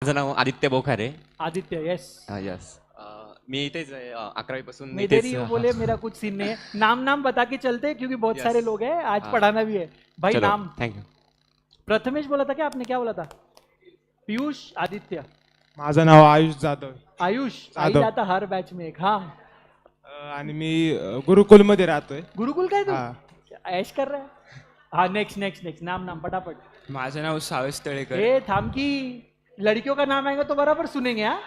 माझं नाव Aditya Bokhare. Aditya, yes. Yes. मी इथेच 11वी पासून मैं इधर ही हूँ, बोले मेरा कुछ सीन नहीं है. नाम बता के चलते क्योंकि बहुत Yes. सारे लोग हैं, आज हाँ. पढ़ाना भी है भाई. चलो, नाम थैंक यू. प्रथमेश बोला था क्या आपने, क्या बोला था? पीयूष. आदित्य. माझं नाव आयुष जाधव. आयुष. आई जाधव. जाता हर बॅच में एक. हाँ. आणि मी गुरुकुलमध्ये राहतोय. गुरुकुल काय तू हा. ऐश कर रहा है. हाँ, नेक्स्ट नाम फटाफट. माझं नाव सावस तळेकर. ए थाम की, लड़कियों का नाम आएगा तो बराबर सुनेंगे. हाँ,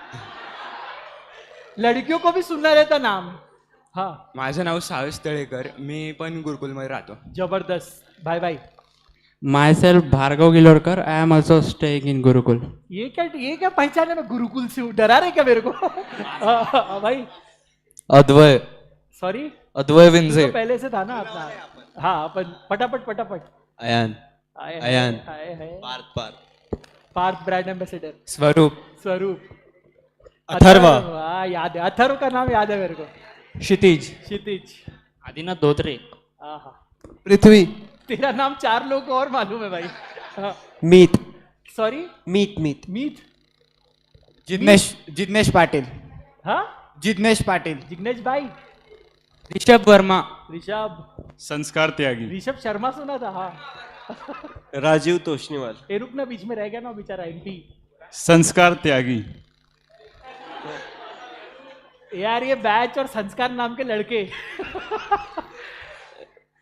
लड़कियों को भी सुनना रहता नाम. हाँ, माझं नाव सावस तळेकर. मी पण गुरुकुलमध्ये राहतो. जबरदस्त. Bye bye. Myself Bhargav Gilorkar. I am also staying in Gurukul. ये क्या पहचान है? मैं गुरुकुल से हूँ, डरा रहे क्या मेरे को? भाई अद्वय सॉरी, अद्वय तो विंजे. पहले से था ना अपना. हाँ, अपन फटाफट. अयान आए अयान. है पार्थ पार्थ ब्रांड एम्बेसडर. स्वरूप. अथर्व. हाँ, याद है, अथर्व का नाम याद है मेरे को. क्षितिज. आदिनाथ धोत्रे. हाँ, पृथ्वी. तेरा नाम 4 लोगों को और मालूम है भाई. हाँ. मीत सॉरी, मीत मीत मीत. जिग्नेश पाटील. हाँ, जिग्नेश पाटील. जिग्नेश भाई. ऋषभ वर्मा. ऋषभ. संस्कार त्यागी. ऋषभ शर्मा सुना था. हाँ. राजीव तोष्णीवाल. ए रुकना, बीच में रह गया ना बेचारा एमपी. संस्कार त्यागी. यार ये बैच और संस्कार नाम के लड़के.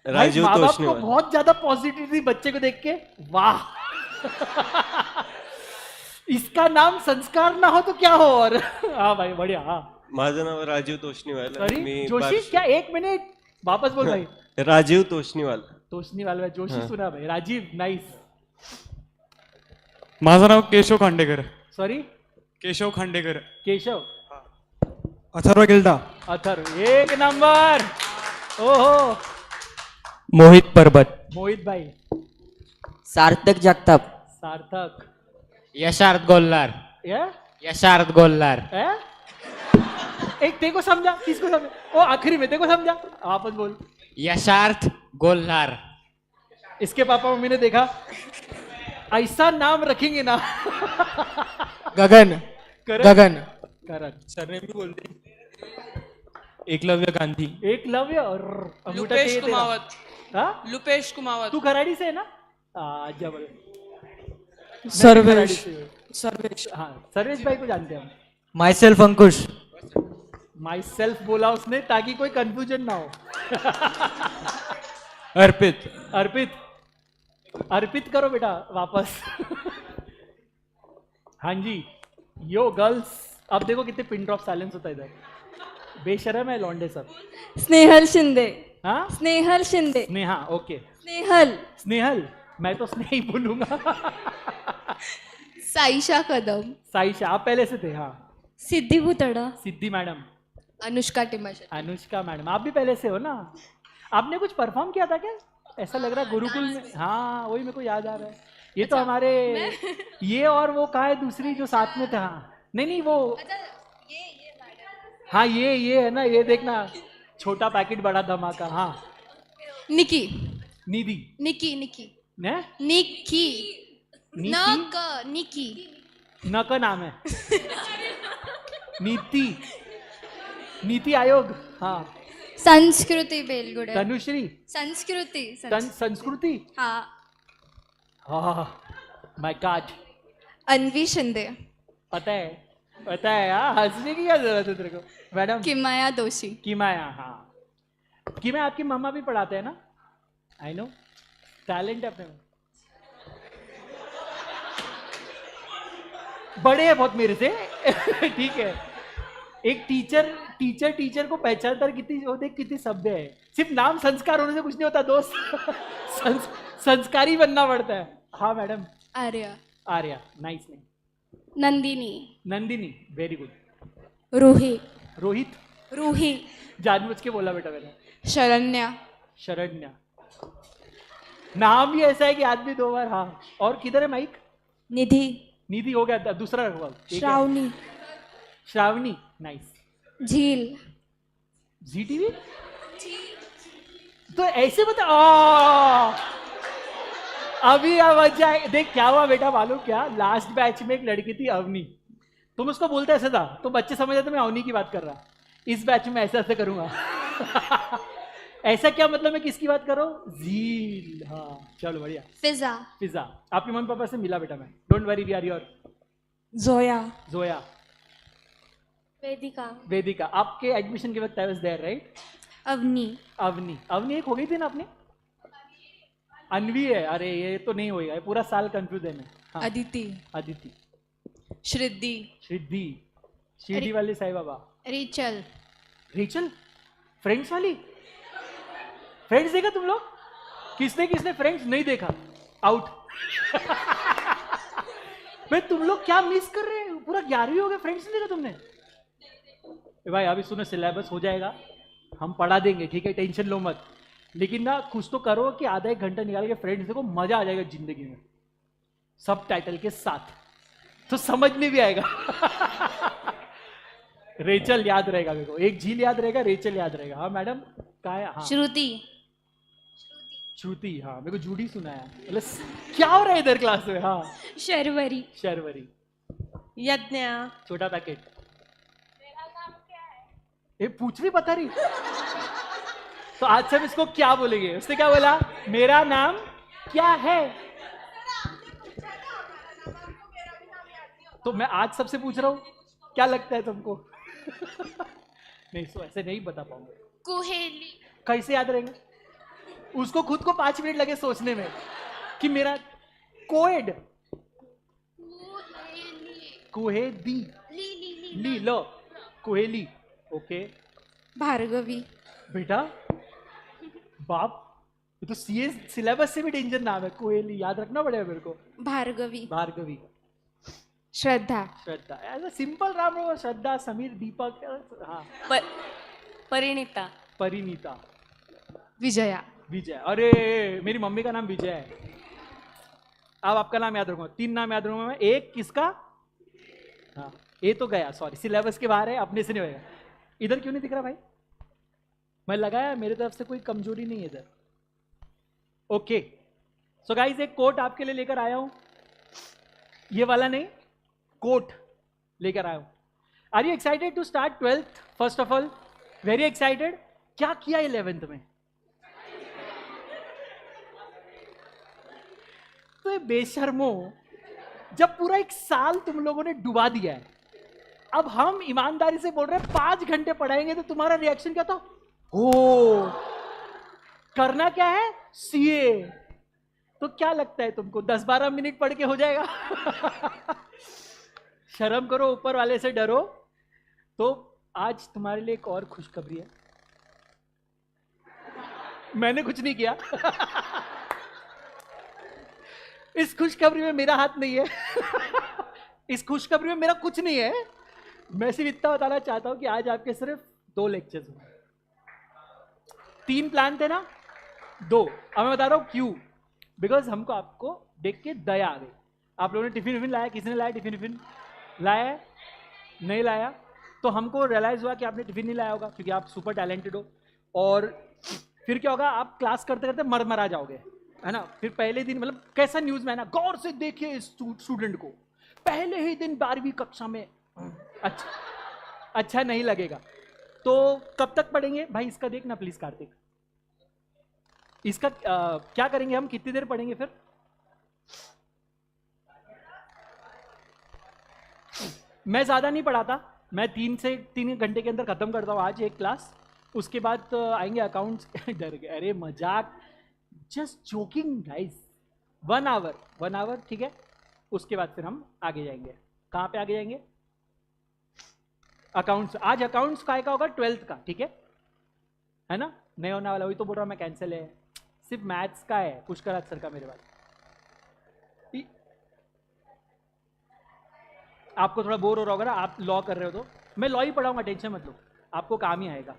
राजीव माँ बाप को तोष्णीवाल. बहुत ज्यादा पॉजिटिविटी बच्चे को देख के. वाह. इसका नाम संस्कार ना हो तो क्या हो. और हाँ भाई बढ़िया. हाँ, माझं नाव राजीव तोष्णीवाल. सॉरी मी जोशी. क्या, 1 मिनट वापस बोल भाई. राजीव तोष्णीवाल. तोषनी वाला जोशी सुना भाई. राजीव. नाइस. माझं नाव केशव खांडेकर. सॉरी, केशव खांडेकर. केशव. अथर्व गिल्डा. अथर्व. 1 नंबर. ओहो. मोहित पर्वत. मोहित भाई. सार्थक जगताप. सार्थक. यशार्थ गोल्हार. ये यशार्थ गोल्हार. एक तेको समझा, किसको समझा? ओ आखिरी में तेको समझा. वापस बोल. यशार्थ गोल्हार. इसके पापा मम्मी ने देखा, ऐसा नाम रखेंगे ना. गगन. करण. सरनेम मी बोलते. एकलव्य गांधी. एकलव्य. और अंगूठा लुपेश चाहिए तेरा. कुमावत. हाँ? लुपेश कुमावत. तू खराड़ी से है ना? जबल. सर्वेश. सर्वेश. हाँ, सर्वेश भाई को जानते हैं हम. Myself Ankush. माई सेल्फ बोला उसने ताकि कोई कंफ्यूजन ना हो. अर्पित. अर्पित करो बेटा वापस. हाँ जी. यो गर्ल्स, अब देखो कितने पिन ड्रॉप साइलेंस होता है इधर. बेशरम है लौंडे सब. स्नेहल शिंदे. हाँ, स्नेहल शिंदे. स्नेहा. ओके. स्नेहल. मैं तो स्नेह ही बोलूंगा. साईशा कदम. साईशा. आप पहले से थे. हाँ. सिद्धि भूतड़ा. सिद्धि मैडम. अनुष्का टिमश. अनुष्का मैडम. आप भी पहले से हो ना? आपने कुछ परफॉर्म किया था क्या? ऐसा लग रहा है गुरुकुल में. हाँ, वही मेरे को याद आ रहा है. ये तो हमारे ये और वो कहा है दूसरी जो साथ में था. नहीं वो. हाँ, ये है ना. ये देखना, छोटा पैकेट बड़ा धमाका. हाँ. निकी. निधि. निकी. ने? निकी. नीति? निकी. न का नाम है. नीति आयोग. हाँ. संस्कृति बेलगुडे. तनुश्री. संस्कृति. हाँ. My god. अन्वी शिंदे. पता है. हाँ, हंसने की क्या जरूरत है तेरे को मैडम? किमाया दोषी. किमाया. हाँ, किमाया आपकी मम्मा भी पढ़ाते हैं ना? I know. टैलेंट है अपने में. बड़े हैं बहुत मेरे से. ठीक है. एक टीचर को पहचानता है कितनी सभ्य है. सिर्फ नाम संस्कार होने से कुछ नहीं होता दोस्त. संस्कारी बनना पड़ता है. हाँ madam. Arya. Nice name. Nandini. Very good. Ruhi. जानबूझ के बोला बेटा मैंने. शरण्या. नाम भी ऐसा है कि आदमी 2 बार. हाँ. और किधर है माइक? निधि हो गया. दूसरा रखवा. श्रावणी. नाइस. झील. जी टीवी. तो ऐसे बता. अभी आवाज जाए। देख क्या हुआ बेटा मालूम क्या, लास्ट बैच में एक लड़की थी अवनी, तुम उसको बोलते ऐसे था तो बच्चे समझ जाते मैं अवनी की बात कर रहा। इस बैच में ऐसे ऐसे करूंगा। ऐसा क्या मतलब मैं किसकी बात कर रहा हूँ? झील। हाँ चलो बढ़िया। फिजा, पिज्जा। आपके मम्मी पापा से मिला बेटा मैं, don't worry we are your. Zoya, Zoya. Vedika, Vedika. आपके एडमिशन के वक्त I was there right? Avni, Avni. Avni एक हो गई थी ना अपने? अनवी है। अरे ये तो नहीं होएगा, ये पूरा साल कंफ्यूज है मैं। हाँ। अदिति, अदिति। श्रिद्धि, सिद्धि। शिरडी वाले Sai Baba. Rachel, Rachel. Friends वाली। फ्रेंड्स देखा तुम लोग? किसने किसने फ्रेंड्स नहीं देखा? आउट। भाई तुम लोग क्या मिस कर रहे हो, पूरा 11वीं हो गया फ्रेंड्स नहीं देखा तुमने? ए भाई अभी सुनो, सिलेबस हो जाएगा, हम पढ़ा देंगे ठीक है, टेंशन लो मत। लेकिन ना कुछ तो करो कि आधा एक घंटा निकाल के फ्रेंड्स देखो, मजा आ जाएगा जिंदगी में, सब टाइटल के साथ, तो समझ में भी आएगा। रेचल याद रहेगा मेरे को, एक झील याद रहेगा, रेचल याद रहेगा। हाँ मैडम क्या है? हाँ श्रुति, श्रुति। हाँ मेरे को जूडी सुना है, मतलब क्या हो रहा है इधर क्लास में? हाँ शर्वरी, शर्वरी। यज्ञा, छोटा पैकेट। ये पूछ भी पता रही। तो आज से हम इसको क्या बोलेंगे? उसने क्या बोला? मेरा नाम क्या है? तो मैं आज सबसे पूछ रहा हूँ, क्या लगता है तुमको? नहीं सो ऐसे नहीं बता पाऊंगा। कुहेली, कैसे याद रहेंगे? उसको खुद को 5 मिनट लगे सोचने में कि मेरा कोएड। कुहेदी। ली लो। कुहेली। ओके। भार्गवी, बेटा बाप, ये तो सीए सिलेबस से भी डेंजर नाम है, कोहेली। याद रखना पड़ेगा मेरे को। भार्गवी, भार्गवी। श्रद्धा, श्रद्धा। ऐसा सिंपल नाम होगा, श्रद्धा, समीर, दीपक। हाँ। परिणीता, परिणीता। विजया, विजय। अरे मेरी मम्मी का नाम विजय है। अब आपका नाम याद रखूंगा, 3 नाम याद रखूंगा मैं। एक किसका? हाँ ये तो गया, सॉरी सिलेबस के बाहर है, अपने से नहीं होएगा। इधर क्यों नहीं दिख रहा भाई? मैं लगाया, मेरे तरफ से कोई कमजोरी नहीं है इधर। ओके सो गाइस, एक कोट आपके लिए लेकर आया हूं, ये वाला नहीं, कोट लेकर आया हूं। Are you excited to start 12th? First of all very excited. क्या किया 11th में? तो ये बेशर्मो, जब पूरा एक साल तुम लोगों ने डुबा दिया है, अब हम ईमानदारी से बोल रहे हैं 5 घंटे पढ़ाएंगे, तो तुम्हारा रिएक्शन क्या था? हो करना क्या है? सीए। तो क्या लगता है तुमको 10-12 मिनट पढ़ के हो जाएगा? शर्म करो, ऊपर वाले से डरो। तो आज तुम्हारे लिए एक और खुशखबरी है। मैंने कुछ नहीं किया। इस खुशखबरी में मेरा हाथ नहीं है। इस खुशखबरी में मेरा कुछ नहीं है। मैं सिर्फ इतना बताना चाहता हूं कि आज आपके सिर्फ 2 लेक्चर्स हुए। 3 प्लान थे ना, 2। अब मैं बता रहा हूं क्यों। बिकॉज हमको आपको देख के दया आ गई। आप लोगों ने टिफिन लाया, किसने लाया टिफिन? लाया? नहीं लाया? तो हमको रियलाइज हुआ कि आपने टिफिन नहीं लाया होगा, क्योंकि आप सुपर टैलेंटेड हो। और फिर क्या होगा, आप क्लास करते करते मर जाओगे, है ना। फिर पहले दिन, मतलब कैसा न्यूज में है ना, गौर से देखिए इस स्टूडेंट को, पहले ही दिन 12वीं कक्षा में। अच्छा नहीं लगेगा। तो कब तक पढ़ेंगे भाई? इसका देखना प्लीज कार्तिक। इसका क्या करेंगे हम, कितनी देर पढ़ेंगे फिर? मैं ज्यादा नहीं पढ़ाता, मैं 3 घंटे के अंदर खत्म करता हूँ आज एक क्लास। उसके बाद आएंगे अकाउंट्स। डर गए, अरे मजाक, जस्ट जोकिंग गाइस। 1 आवर ठीक है। उसके बाद फिर हम आगे जाएंगे। कहाँ पे आगे जाएंगे? अकाउंट्स। आज अकाउंट्स का होगा 12th का, ठीक है ना। नहीं होने वाला, वही तो बोल रहा हूँ मैं, कैंसिल है। सिर्फ मैथ्स का है, पुष्कर सर का मेरे पास। आपको थोड़ा बोर हो रहा होगा ना, आप लॉ कर रहे हो, तो मैं लॉ ही पढ़ाऊंगा, टेंशन मत लो, आपको काम ही आएगा।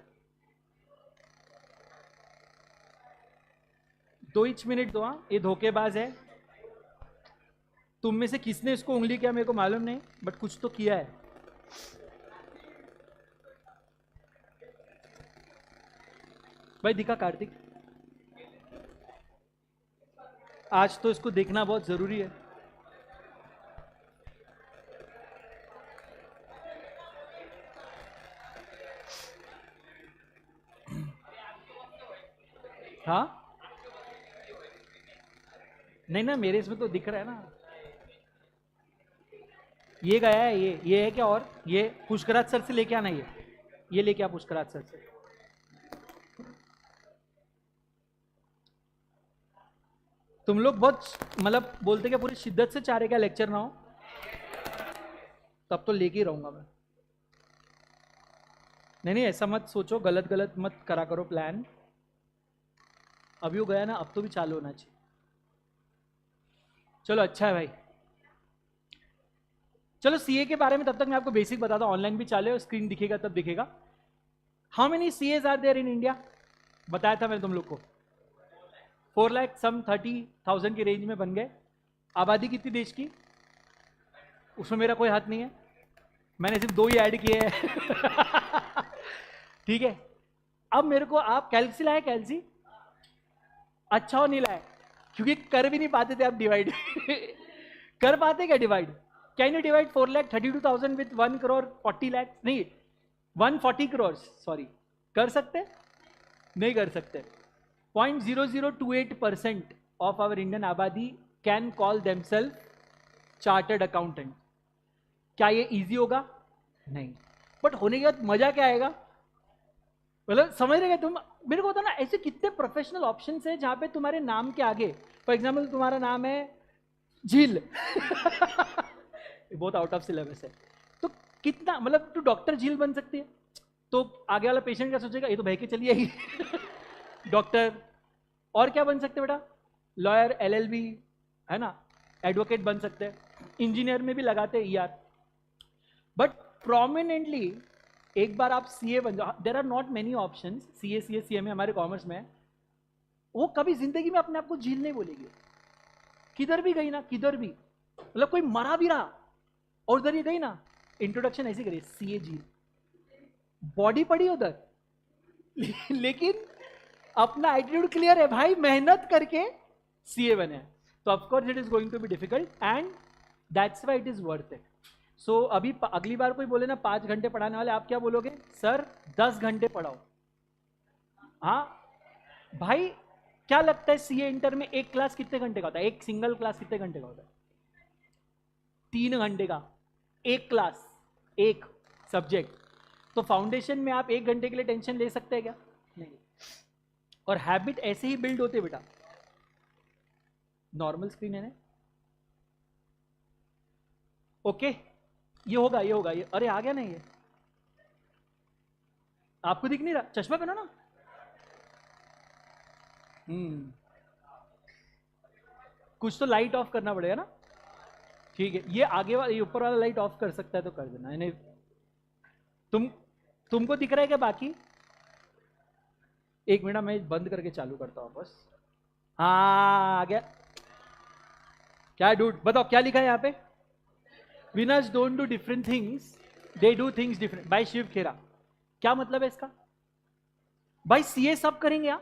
2 मिनट दो। हाँ ये धोखेबाज है। तुम में से किसने इसको उंगली किया मेरे को मालूम नहीं, बट कुछ तो किया है। भाई दिखा कार्तिक। आज तो इसको देखना बहुत जरूरी है। हाँ नहीं ना, मेरे इसमें तो दिख रहा है ना। ये गया है, ये है क्या? और ये पुष्कराज सर से लेके आना, ये लेके आ पुष्कराज सर से। तुम लोग बहुत मतलब बोलते क्या पूरी शिद्दत से चाह रहे क्या लेक्चर ना हो? तब तो लेके ही रहूंगा मैं। नहीं ऐसा मत सोचो, गलत गलत मत करा करो प्लान। अभी वो गया ना, अब तो भी चालू होना चाहिए। चलो अच्छा है भाई। चलो सीए के बारे में तब तक मैं आपको बेसिक बताता हूँ। ऑनलाइन भी चाले, स्क्रीन दिखेगा तब दिखेगा। How many CAs are there in India? बताया था मैंने तुम लोग को 4,30,000 की रेंज में बन गए। आबादी कितनी देश की? उसमें मेरा कोई हाथ नहीं है, मैंने सिर्फ 2 ही ऐड किए हैं। ठीक है, अब मेरे को आप कैलसी लाए? कैलसी अच्छा हो नहीं लाए, क्योंकि कर भी नहीं पाते थे आप डिवाइड। कर पाते क्या divide? Can you divide 4,32,000 with 1 crore 40 lakh? नहीं, 140 करोड़, सॉरी। कर सकते? नहीं कर सकते। 0.0028% ऑफ आवर इंडियन आबादी can call themselves chartered accountant. क्या ये इजी होगा? नहीं। बट होने के बाद मजा क्या आएगा? मतलब समझ रहे तुम? मेरे को होता ना, ऐसे कितने प्रोफेशनल ऑप्शंस है जहां पे तुम्हारे नाम के आगे, फॉर एग्जाम्पल तुम्हारा नाम है झील। बहुत आउट ऑफ सिलेबस है, तो कितना मतलब तू डॉक्टर झील बन सकती है, तो आगे वाला पेशेंट क्या सोचेगा? ये तो बह के चली आएगी। डॉक्टर। और क्या बन सकते बेटा? लॉयर, LLB, है ना, एडवोकेट बन सकते हैं। इंजीनियर में भी लगाते हैं ER। बट प्रोमिनेंटली एक बार आप सीए बन जाओ, there are not many option. CA CMA हमारे कॉमर्स में है, वो कभी जिंदगी में अपने आप को झील नहीं बोलेगी। किधर भी गई ना, किधर भी, मतलब कोई मरा भी रहा और उधर ही गई ना, इंट्रोडक्शन ऐसी करिए, सीए झील, बॉडी पड़ी उधर। लेकिन अपना एटीट्यूड क्लियर है भाई, मेहनत करके सीए बने। तो of course it is going to be difficult and that's why it is worth it. So अभी अगली बार कोई बोले ना 5 घंटे पढ़ाने वाले, आप क्या बोलोगे? सर 10 घंटे पढ़ाओ। हाँ भाई, क्या लगता है सीए इंटर में एक क्लास कितने घंटे का होता है? एक सिंगल क्लास कितने घंटे का होता है? 3 घंटे का एक क्लास, एक सब्जेक्ट। तो फाउंडेशन में आप 1 घंटे के लिए टेंशन ले सकते हैं क्या? नहीं। और हैबिट ऐसे ही बिल्ड होते बेटा। नॉर्मल स्क्रीन है ना? ओके, ये होगा, ये होगा, ये अरे आ गया ना ये। आपको दिख नहीं रहा? चश्मा पहनो ना। कुछ तो लाइट ऑफ करना पड़ेगा ना। ठीक है, ये आगे वाला, ये ऊपर वाला लाइट ऑफ कर सकता है तो कर देना। नहीं तुमको दिख रहा है क्या बाकी? एक मिनट, मैं बंद करके चालू करता हूं बस। हाँ आ गया। क्या डूड, बताओ क्या लिखा है यहाँ पे? Winners don't do different things, they do things different, by Shiv Khera. क्या मतलब है इसका? भाई सीए सब करेंगे यार।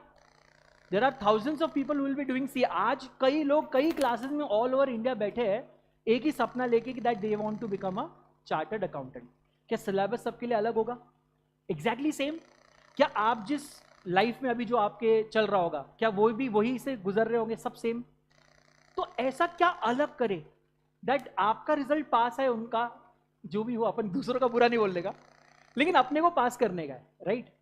There are thousands of people will be doing CA. आज कई लोग कई क्लासेस में ऑल ओवर इंडिया बैठे हैं, एक ही सपना लेके कि that they want to become a chartered accountant. क्या सिलेबस सबके लिए अलग होगा? Exactly same. क्या आप जिस लाइफ में अभी जो आपके चल रहा होगा, क्या वो भी वही से गुजर रहे होंगे? सब सेम। तो ऐसा क्या अलग करे दैट आपका रिजल्ट पास है, उनका जो भी हो, अपन दूसरों का बुरा नहीं बोलने का, लेकिन अपने को पास करने का है, राइट?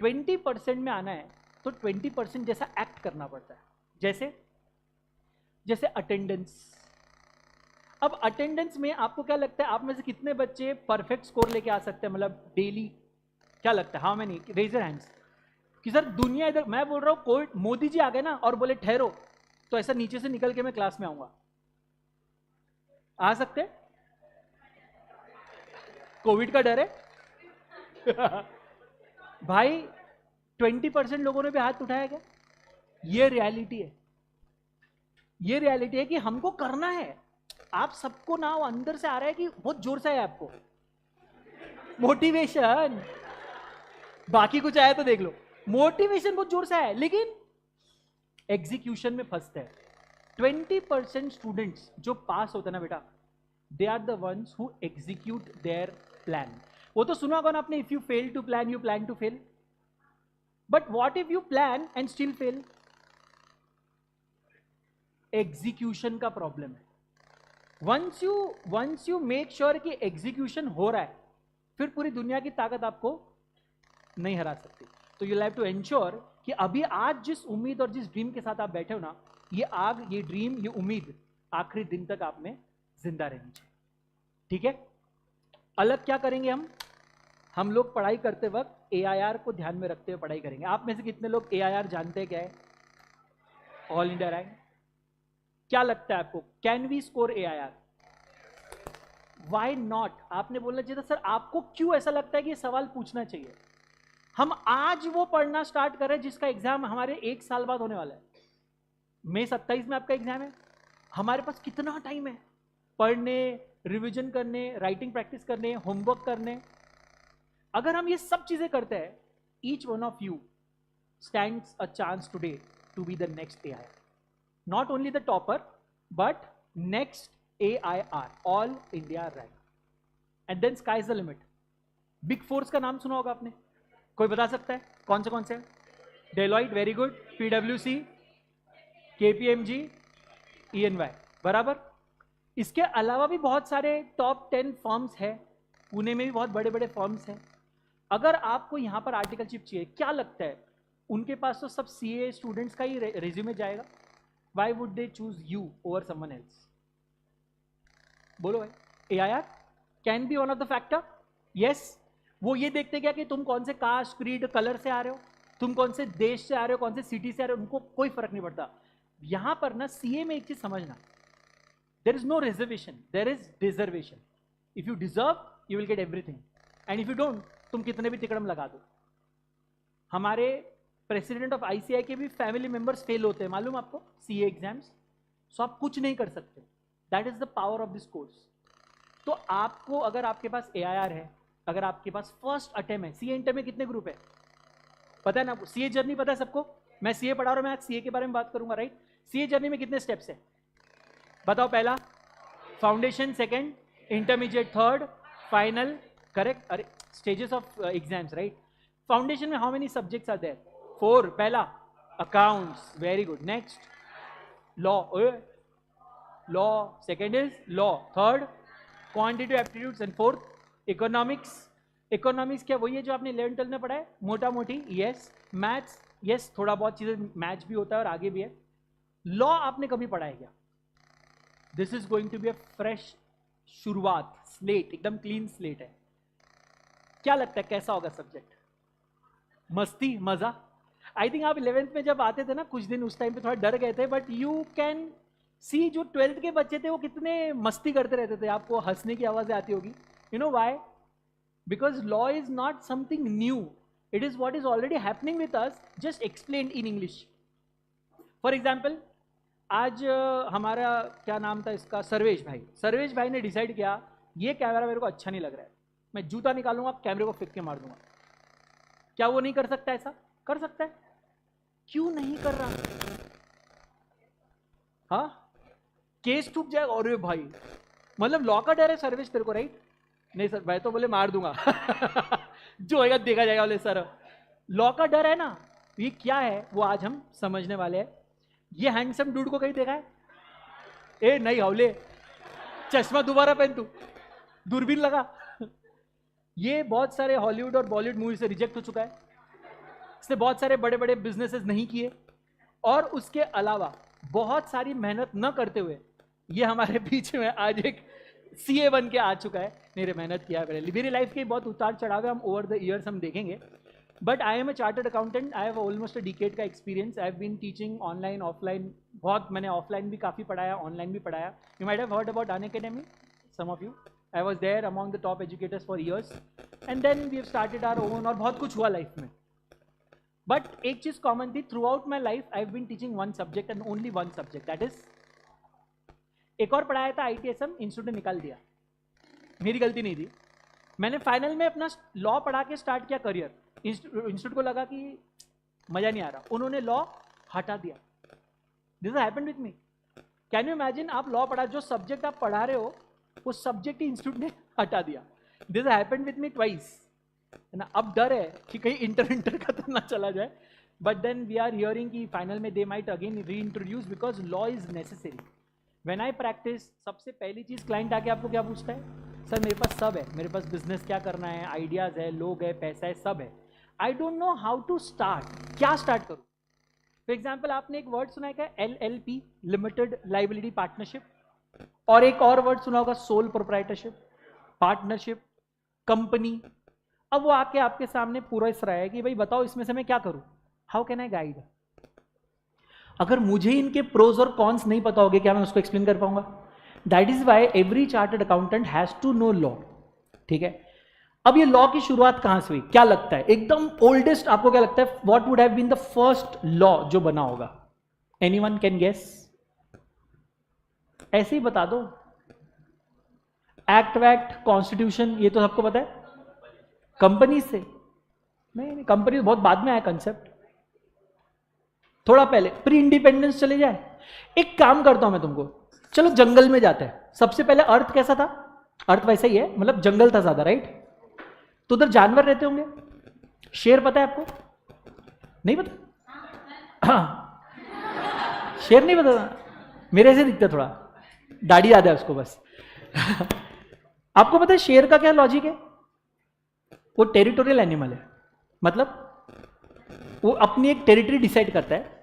20% में आना है तो 20% जैसा एक्ट करना पड़ता है। जैसे अटेंडेंस। अब अटेंडेंस में आपको क्या लगता है, आप में से कितने बच्चे परफेक्ट स्कोर लेके आ सकते हैं, मतलब डेली? क्या लगता है? How many? Raise your hands. कि सर दुनिया इधर, मैं बोल रहा हूँ कोई मोदी जी आ गए ना और बोले ठहरो, तो ऐसा नीचे से निकल के मैं क्लास में आऊंगा। आ सकते? कोविड का डर है? भाई 20% लोगों ने भी हाथ उठाया क्या? ये रियलिटी है। ये रियलिटी है कि हमको करना है। आप सबको ना वो अंदर से आ रहा है कि बहुत जोर से है आपको मोटिवेशन। बाकी कुछ आया तो देख लो, मोटिवेशन बहुत जोर से है, लेकिन एग्जीक्यूशन में फंसते हैं। 20% स्टूडेंट्स जो पास होते हैं ना बेटा, they are the ones who execute their plan. वो तो सुना होगा ना आपने, if you fail to plan you plan to fail. But what if you plan and still fail? Execution का प्रॉब्लम है. वंस यू मेक श्योर कि execution हो रहा है, फिर पूरी दुनिया की ताकत आपको नहीं हरा सकती. तो यू हैव टू एंश्योर कि अभी आज जिस उम्मीद और जिस ड्रीम के साथ आप बैठे हो ना, ये आग, ये ड्रीम, ये उम्मीद आखिरी दिन तक आप में जिंदा रहनी चाहिए. ठीक है. अलग क्या करेंगे हम लोग पढ़ाई करते वक्त AIR को ध्यान में रखते हुए पढ़ाई करेंगे. आप में से कितने लोग AIR जानते हैं क्या है? All India rank. क्या लगता है आपको, can we score AIR? Why not? आपने बोलना चाहिए था सर आपको क्यों ऐसा लगता है कि ये सवाल पूछना चाहिए. हम आज वो पढ़ना स्टार्ट कर रहे हैं जिसका एग्जाम हमारे 1 साल बाद होने वाला है. मई 27 में आपका एग्जाम है. हमारे पास कितना टाइम है पढ़ने, रिवीजन करने, राइटिंग प्रैक्टिस करने, होमवर्क करने. अगर हम ये सब चीजें करते हैं, each one of you stands a chance today to be the next AIR. Not only the topper, but next AIR, All India Rank. And then sky is the limit. Big Fours का नाम सुना होगा आपने. कोई बता सकता है कौन से? Deloitte, very good. PwC, KPMG, EY. बराबर. इसके अलावा भी बहुत सारे टॉप 10 फर्म्स हैं. पुणे में भी बहुत बड़े बड़े फर्म्स हैं. अगर आपको यहाँ पर आर्टिकलशिप चाहिए, क्या लगता है उनके पास तो सब CA स्टूडेंट्स का ही रेज्यूमे जाएगा. Why would they choose you over someone else? बोलो भाई. AIR can be one of the factor. Yes. वो ये देखते क्या कि तुम कौन से कास्ट, क्रीड, कलर से आ रहे हो, तुम कौन से देश से आ रहे हो, कौन से सिटी से आ रहे हो, उनको कोई फर्क नहीं पड़ता. यहां पर ना CA में एक चीज समझना, there is no reservation, there is deservation. If you deserve, you will get everything. And if you don't, तुम कितने भी तिकड़म लगा दो. हमारे प्रेसिडेंट ऑफ ICI के भी फैमिली मेंबर्स फेल होते हैं, मालूम आपको, CA एग्जाम्स. सो आप कुछ नहीं कर सकते. That is the power of this course. तो आपको, अगर आपके पास AIR है, अगर आपके पास फर्स्ट अटेम्प्ट है, CA इंटर में कितने ग्रुप है पता है ना आपको? CA जर्नी पता है सबको? मैं CA पढ़ा रहा हूं, मैं आज CA के बारे में बात करूंगा, राइट? CA जर्नी में कितने स्टेप्स है बताओ? पहला foundation, second intermediate, third final. Correct. अरे stages of exams, right? Foundation में how many subjects are there? 4. पहला accounts, very good. Next law, second is law, third quantitative aptitudes, and fourth economics. Economics क्या वही है जो आपने 11th 12th में पढ़ा है मोटा मोटी? यस. मैथ्स, यस, थोड़ा बहुत चीजें मैथ्स भी होता है और आगे भी है. लॉ आपने कभी पढ़ा है क्या? This is going to be a fresh शुरुआत, स्लेट, एकदम क्लीन स्लेट है. क्या लगता है कैसा होगा सब्जेक्ट? मस्ती, मजा. आई थिंक आप 11th में जब आते थे ना, कुछ दिन उस टाइम पे थोड़ा डर गए थे, बट यू कैन सी जो 12th के बच्चे थे वो कितने मस्ती करते रहते थे. आपको हंसने की आवाजें आती होगी. You know why? Because law is not something new, it is what is already happening with us, just explained in English. For example, आज हमारा क्या नाम था इसका, सर्वेश भाई. सर्वेश भाई ने डिसाइड किया ये कैमरा मेरे को अच्छा नहीं लग रहा है, मैं जूता निकालूंगा, कैमरे को फेंक के मार दूंगा. क्या वो नहीं कर सकता? ऐसा कर सकता है. क्यों नहीं कर रहा? हाँ, केस टूट जाएगा. और भाई मतलब लॉ का डर है सर्विस तेरे को, राइट? नहीं सर, भाई तो बोले मार दूंगा. जो होगा देखा जाएगा. बोले सर लॉ का डर है ना, ये क्या है वो आज हम समझने वाले हैं. ये हैंडसम डूड को कहीं देखा है? ए नहीं हौले, चश्मा दोबारा पहन तू, दूरबीन लगा. ये बहुत सारे हॉलीवुड और बॉलीवुड मूवी से रिजेक्ट हो चुका है. इसने बहुत सारे बड़े बड़े बिजनेसेस नहीं किए, और उसके अलावा बहुत सारी मेहनत न करते हुए ये हमारे बीच में आज एक CA बन के आ चुका है. मेरे मेहनत किया है. मेरी लाइफ के बहुत उतार चढ़ाव है, हम ओवर द ईयर्स हम देखेंगे. But I am a chartered accountant. I have almost a decade का experience. I have been teaching online, offline. बहुत मैंने ऑफलाइन भी काफ़ी पढ़ाया, ऑनलाइन भी पढ़ाया. You might have heard about Unacademy, some of you. I was there among the top educators for years, and then we have started our own. और बहुत कुछ हुआ लाइफ में. बट एक चीज कॉमन थी, throughout my life I have been teaching one subject and only one subject, that is. एक और पढ़ाया था ITSM, इंस्टीट्यूट ने निकाल दिया. मेरी गलती नहीं थी. मैंने फाइनल में अपना लॉ पढ़ा के स्टार्ट किया करियर. इंस्टीट्यूट को लगा कि मजा नहीं आ रहा, उन्होंने लॉ हटा दिया. This happened with me. Can you imagine आप लॉ पढ़ा, जो सब्जेक्ट आप पढ़ा रहे हो वो सब्जेक्ट ही इंस्टीट्यूट ने हटा दिया. This happened with me twice. ना अब डर है कि कहीं इंटर का तो ना चला जाए, but then we are hearing कि फाइनल में they might again reintroduce because law is necessary. When I practise, सबसे पहली चीज क्लाइंट आके आपको क्या पूछता है? सर मेरे पास सब है, मेरे पास बिजनेस क्या करना है, आइडियाज है, लोग है, पैसा है, सब है. I don't know how to start, क्या स्टार्ट करूं? फॉर एग्जाम्पल आपने एक वर्ड सुना है क्या? LLP, limited liability partnership. और एक और वर्ड सुना होगा सोल प्रोप्राइटरशिप, पार्टनरशिप, कंपनी. अब वो आके आपके सामने पूरा इस रहा है कि भाई बताओ इसमें से मैं क्या करूं, हाउ कैन आई गाइड? अगर मुझे इनके प्रोज और कॉन्स नहीं पता होगे, क्या मैं उसको एक्सप्लेन कर पाऊंगा? That is why every chartered accountant has to know law. ठीक है, अब ये लॉ की शुरुआत कहां से हुई, क्या लगता है? एकदम ओल्डेस्ट आपको क्या लगता है? What would have been the first law जो बना होगा? Anyone can guess? ऐसे ही बता दो. एक्ट वैक्ट कॉन्स्टिट्यूशन ये तो सबको पता है. कंपनी से नहीं, कंपनी बहुत बाद में आया कंसेप्ट, थोड़ा पहले प्री इंडिपेंडेंस चले जाए. एक काम करता हूं मैं तुमको, चलो जंगल में जाते हैं. सबसे पहले अर्थ कैसा था? अर्थ वैसा ही है, मतलब जंगल था ज्यादा, राइट? तो उधर जानवर रहते होंगे. शेर पता है आपको? नहीं पता? हाँ, शेर नहीं पता था? मेरे से दिखता थोड़ा, दाढ़ी याद है उसको बस. आपको पता है शेर का क्या लॉजिक है? वो टेरिटोरियल एनिमल है, मतलब वो अपनी एक टेरिटरी डिसाइड करता है,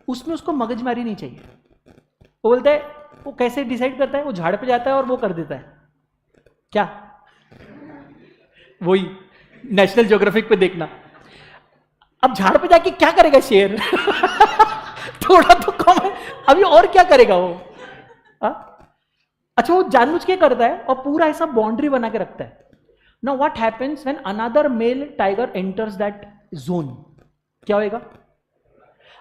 उसमें उसको मगजमारी नहीं चाहिए. वो बोलता है, वो कैसे डिसाइड करता है? वो झाड़ पे जाता है और वो कर देता है. क्या? वही नेशनल ज्योग्राफिक पे देखना. अब झाड़ पे जाके क्या करेगा शेर? थोड़ा तो कम है, अभी और क्या करेगा वो? अच्छा, वो जानबूझ के करता है और पूरा ऐसा बाउंड्री बना के रखता है. Now what happens when another male tiger enters that zone? क्या होएगा?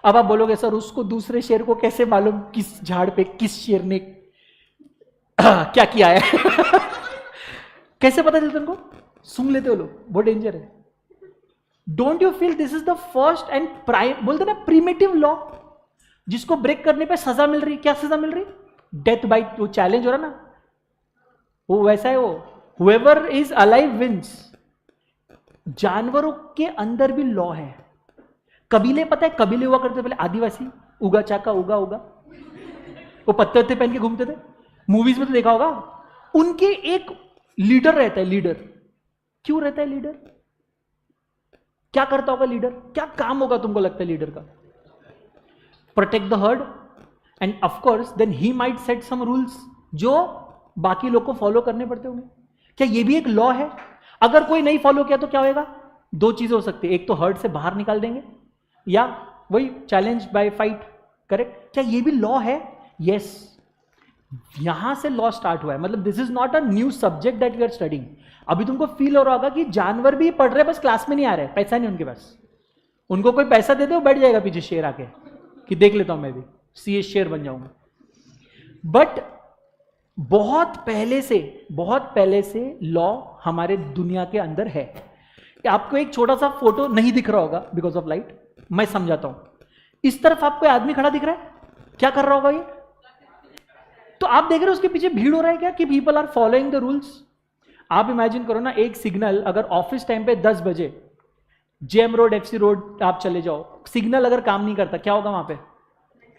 अब आप बोलोगे सर उसको दूसरे शेर को कैसे मालूम किस झाड़ पे किस शेर ने क्या किया है? कैसे पता चलता उनको? सूंघ लेते हो लोग, बहुत डेंजर है. Don't you feel this is the first and prime, बोलते ना प्रीमेटिव लॉ, जिसको ब्रेक करने पे सजा मिल रही. क्या सजा मिल रही? डेथ बाय, वो चैलेंज हो रहा ना, वो वैसा है. वो whoever is alive wins. जानवरों के अंदर भी लॉ है. कबीले, पता है कबीले हुआ करते पहले, आदिवासी, उगा चाका उगा उगा, वो पत्ते वत्ते पहन के घूमते थे, मूवीज में तो देखा होगा. उनके एक लीडर रहता है. लीडर क्यों रहता है? लीडर क्या करता होगा? लीडर क्या काम होगा तुमको लगता है लीडर का? Protect the herd, and of course then he might set some rules जो बाकी लोग को फॉलो करने पड़ते होंगे. क्या ये भी एक लॉ है? अगर कोई नहीं फॉलो किया तो क्या होगा? दो चीजें हो सकती है, एक तो हर्ड से बाहर निकाल देंगे, या वही चैलेंज बाय फाइट. करेक्ट? क्या ये भी लॉ है? यस, यहां से लॉ स्टार्ट हुआ है. मतलब this is not a new subject that we are studying. अभी तुमको फील हो रहा होगा कि जानवर भी पढ़ रहे, बस क्लास में नहीं आ रहे, पैसा नहीं उनके पास. उनको कोई पैसा दे दो, बैठ जाएगा पीछे शेर आके कि देख लेता हूं मैं भी, सीए शेर बन जाऊंगा. बट बहुत पहले से लॉ हमारे दुनिया के अंदर है. आपको एक छोटा सा फोटो नहीं दिख रहा होगा बिकॉज ऑफ लाइट, मैं समझाता हूं. इस तरफ आपको आदमी खड़ा दिख रहा है, क्या कर रहा होगा ये? तो आप देख रहे हो उसके पीछे भीड़ हो रहा है क्या, कि people are following the rules. आप इमेजिन करो ना, एक सिग्नल अगर ऑफिस टाइम पे 10 बजे जेएम रोड, एफसी रोड आप चले जाओ, सिग्नल अगर काम नहीं करता, क्या होगा वहां पे?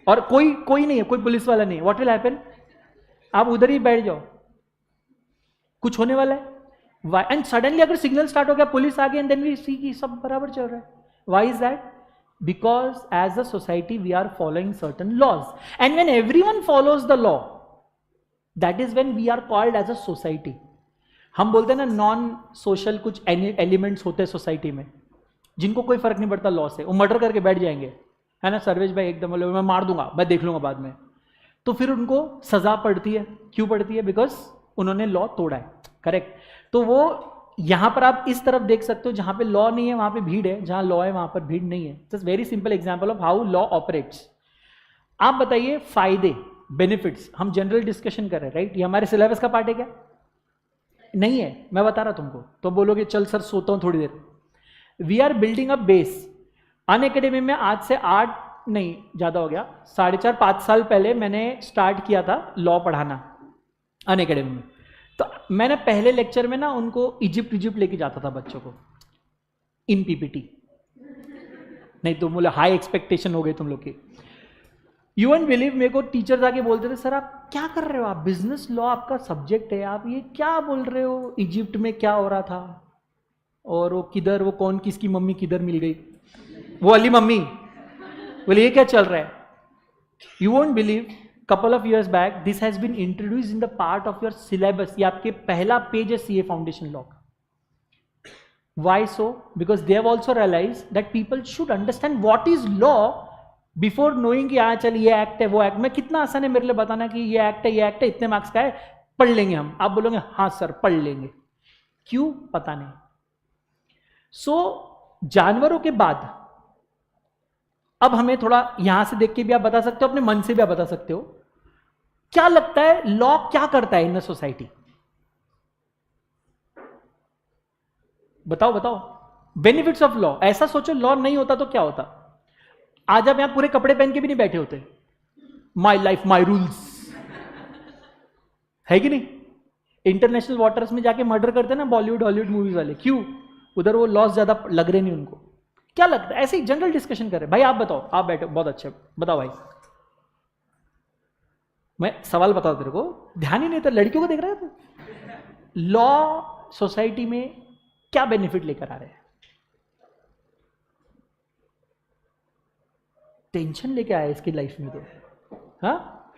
और कोई नहीं है, कोई पुलिस वाला नहीं है, व्हाट विल हैपन? आप उधर ही बैठ जाओ, कुछ होने वाला है? एंड सडनली अगर सिग्नल स्टार्ट हो गया, पुलिस आ गई, एंड देन वी सी कि सब बराबर चल रहा है. Why is that? Because as a society we are following certain laws, and when everyone follows the law, that is when we are called as a society. हम बोलते हैं ना नॉन सोशल कुछ एलिमेंट्स होते हैं सोसाइटी में, जिनको कोई फर्क नहीं पड़ता लॉ से, वो मर्डर करके बैठ जाएंगे, है ना. सर्वेश भाई एकदम बोले मैं मार दूंगा, मैं देख लूंगा बाद में. तो फिर उनको सजा पड़ती है. क्यों पड़ती है? बिकॉज उन्होंने लॉ तोड़ा है. करेक्ट? तो वो यहां पर आप इस तरफ देख सकते हो, जहां पे लॉ नहीं है वहां पे भीड़ है, जहां लॉ है वहां पर भीड़ नहीं है. Just very simple example of how law operates. आप बताइए फायदे, बेनिफिट्स, हम जनरल डिस्कशन कर रहे हैं, राइट? ये हमारे सिलेबस का पार्ट है क्या? नहीं है, मैं बता रहा तुमको. तो बोलोगे चल सर सोता हूं थोड़ी देर. We are building a base. Unacademy में आज से 8 नहीं ज़्यादा हो गया, 4.5 साल पहले मैंने स्टार्ट किया था लॉ पढ़ाना अन अकेडमी में। तो मैंने पहले लेक्चर में ना उनको इजिप्ट लेके जाता था बच्चों को इन पीपीटी। नहीं तो बोले हाई एक्सपेक्टेशन हो गई तुम लोग की। यू वोंट बिलीव, मेरे को टीचर आके बोलते थे सर आप क्या कर रहे हो, आप बिजनेस लॉ आपका सब्जेक्ट है, आप ये क्या बोल रहे हो, इजिप्ट में क्या हो रहा था और वो किधर, वो कौन किसकी मम्मी किधर मिल गई, वो वाली मम्मी, बोले ये क्या चल रहा है। You won't believe, couple of years back this has been introduced in the part of your syllabus। ये आपके पहला पेज है सीए फाउंडेशन लॉ का। Why so? Because they have also realized that people should understand what is law before knowing कि हाँ चल ये act है वो एक्ट। मैं कितना आसान है मेरे लिए बताना कि ये एक्ट है इतने मार्क्स का है, पढ़ लेंगे हम। आप बोलोगे हाँ सर पढ़ लेंगे, क्यों पता नहीं। सो जानवरों के बाद अब हमें थोड़ा यहां से देख के भी आप बता सकते हो, अपने मन से भी आप बता सकते हो, क्या लगता है लॉ क्या करता है इन सोसाइटी। बताओ बताओ, बेनिफिट्स ऑफ लॉ। ऐसा सोचो लॉ नहीं होता तो क्या होता। आज आप यहां पूरे कपड़े पहन के भी नहीं बैठे होते, माई लाइफ माई रूल्स, है कि नहीं। इंटरनेशनल वाटर्स में जाके मर्डर करते हैं ना बॉलीवुड हॉलीवुड मूवीज वाले, क्यों, उधर वो लॉस ज्यादा लग रहे नहीं उनको। क्या लगता है, ऐसे ही जनरल डिस्कशन कर रहे हैं। भाई आप बताओ, आप बैठो, बहुत अच्छे, बताओ भाई। मैं सवाल बताओ तेरे को, ध्यान ही नहीं था, लड़कियों को देख रहा है तू। लॉ सोसाइटी में क्या बेनिफिट लेकर आ रहे हैं, टेंशन लेके आया इसकी लाइफ में तो, हाँ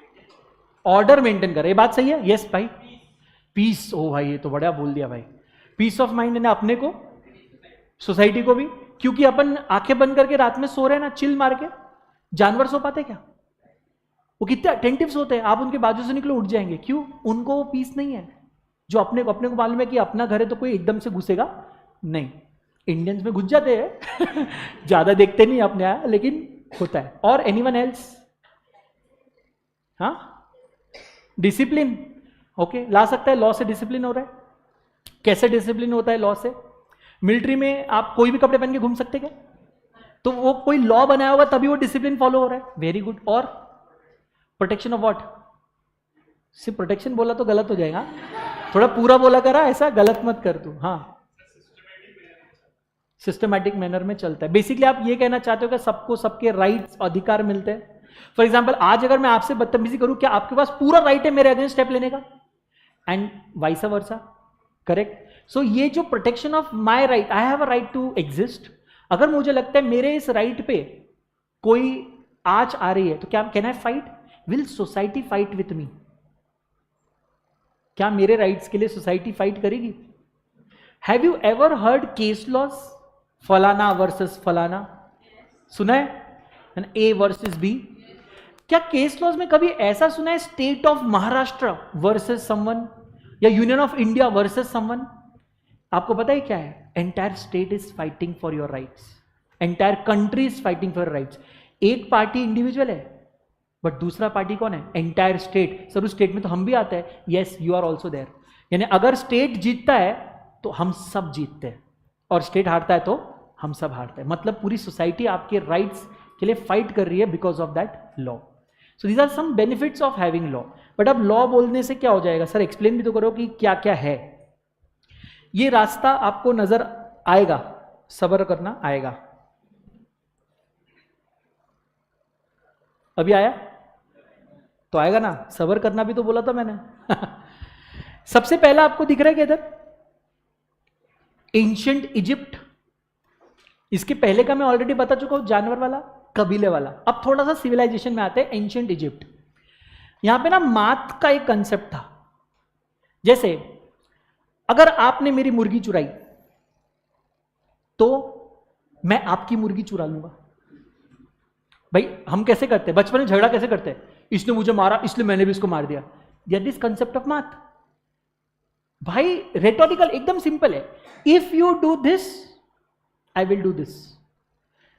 ऑर्डर मेंटेन कर रहे, ये बात सही है। यस भाई, पीस, ओ भाई ये तो बड़ा बोल दिया भाई। पीस ऑफ माइंड है ना अपने को, सोसाइटी को भी, क्योंकि अपन आंखें बंद करके रात में सो रहे हैं ना चिल मार के। जानवर सो पाते क्या, वो कितने अटेंटिव सोते हैं, आप उनके बाजू से निकलो उठ जाएंगे, क्यों, उनको वो पीस नहीं है जो अपने को मालूम है कि अपना घर है तो कोई एकदम से घुसेगा नहीं। इंडियंस में घुस जाते हैं ज्यादा देखते नहीं अपने यहाँ, लेकिन होता है। और एनीवन एल्स, हाँ डिसिप्लिन, ओके ला सकता है, लॉ से डिसिप्लिन हो रहा है। कैसे डिसिप्लिन होता है लॉ से, मिलिट्री में आप कोई भी कपड़े पहन के घूम सकते क्या, तो वो कोई लॉ बनाया होगा तभी वो डिसिप्लिन फॉलो हो रहा है। Very good. और प्रोटेक्शन ऑफ व्हाट, सिर्फ प्रोटेक्शन बोला तो गलत हो जाएगा, थोड़ा पूरा बोला करा, ऐसा गलत मत कर तू। हाँ सिस्टमैटिक मैनर में चलता है। बेसिकली आप ये कहना चाहते हो कि सबको सबके राइट्स अधिकार मिलते हैं। फॉर एग्जाम्पल आज अगर मैं आपसे बदतमीजी करूं, क्या आपके पास पूरा राइट है मेरे अगेंस्ट स्टेप लेने का, and vice versa, correct. So ये जो protection of my right, I have a right to exist, अगर मुझे लगता है मेरे इस राइट पे कोई आंच आ रही है तो क्या can I fight, will society fight with me, क्या मेरे राइट्स के लिए सोसाइटी फाइट करेगी। Have you ever heard case laws, फलाना वर्सेस फलाना, सुना है, ए वर्सेस बी। क्या केस लॉज में कभी ऐसा सुना है state of Maharashtra versus someone, या union of India versus someone. आपको पता है क्या है, entire state is fighting for your rights, entire country is fighting for your rights. एक पार्टी इंडिविजुअल है बट दूसरा पार्टी कौन है, एंटायर स्टेट। सर उस स्टेट में तो हम भी आते हैं, yes you are also there. यानी अगर स्टेट जीतता है तो हम सब जीतते हैं, और स्टेट हारता है तो हम सब हारते हैं। मतलब पूरी सोसाइटी आपके राइट्स के लिए फाइट कर रही है because of that law. So these are some benefits of having law. But अब लॉ बोलने से क्या हो जाएगा, सर एक्सप्लेन भी तो करो कि क्या क्या है। ये रास्ता आपको नजर आएगा, सब्र करना आएगा। अभी आया तो आएगा ना, सब्र करना भी तो बोला था मैंने सबसे पहला आपको दिख रहा है किधर, एंशिएंट इजिप्ट। इसके पहले का मैं ऑलरेडी बता चुका हूं, जानवर वाला, कबीले वाला। अब थोड़ा सा सिविलाइजेशन में आते हैं, एंशिएंट इजिप्ट। यहां पे ना मात का एक कंसेप्ट था। जैसे अगर आपने मेरी मुर्गी चुराई तो मैं आपकी मुर्गी चुरा लूंगा। भाई हम कैसे करते हैं, बचपन में झगड़ा कैसे करते हैं, इसने मुझे मारा इसलिए मैंने भी इसको मार दिया, दैट इज कंसेप्ट ऑफ मात। भाई रेटोरिकल एकदम सिंपल है, if you do this I will do this.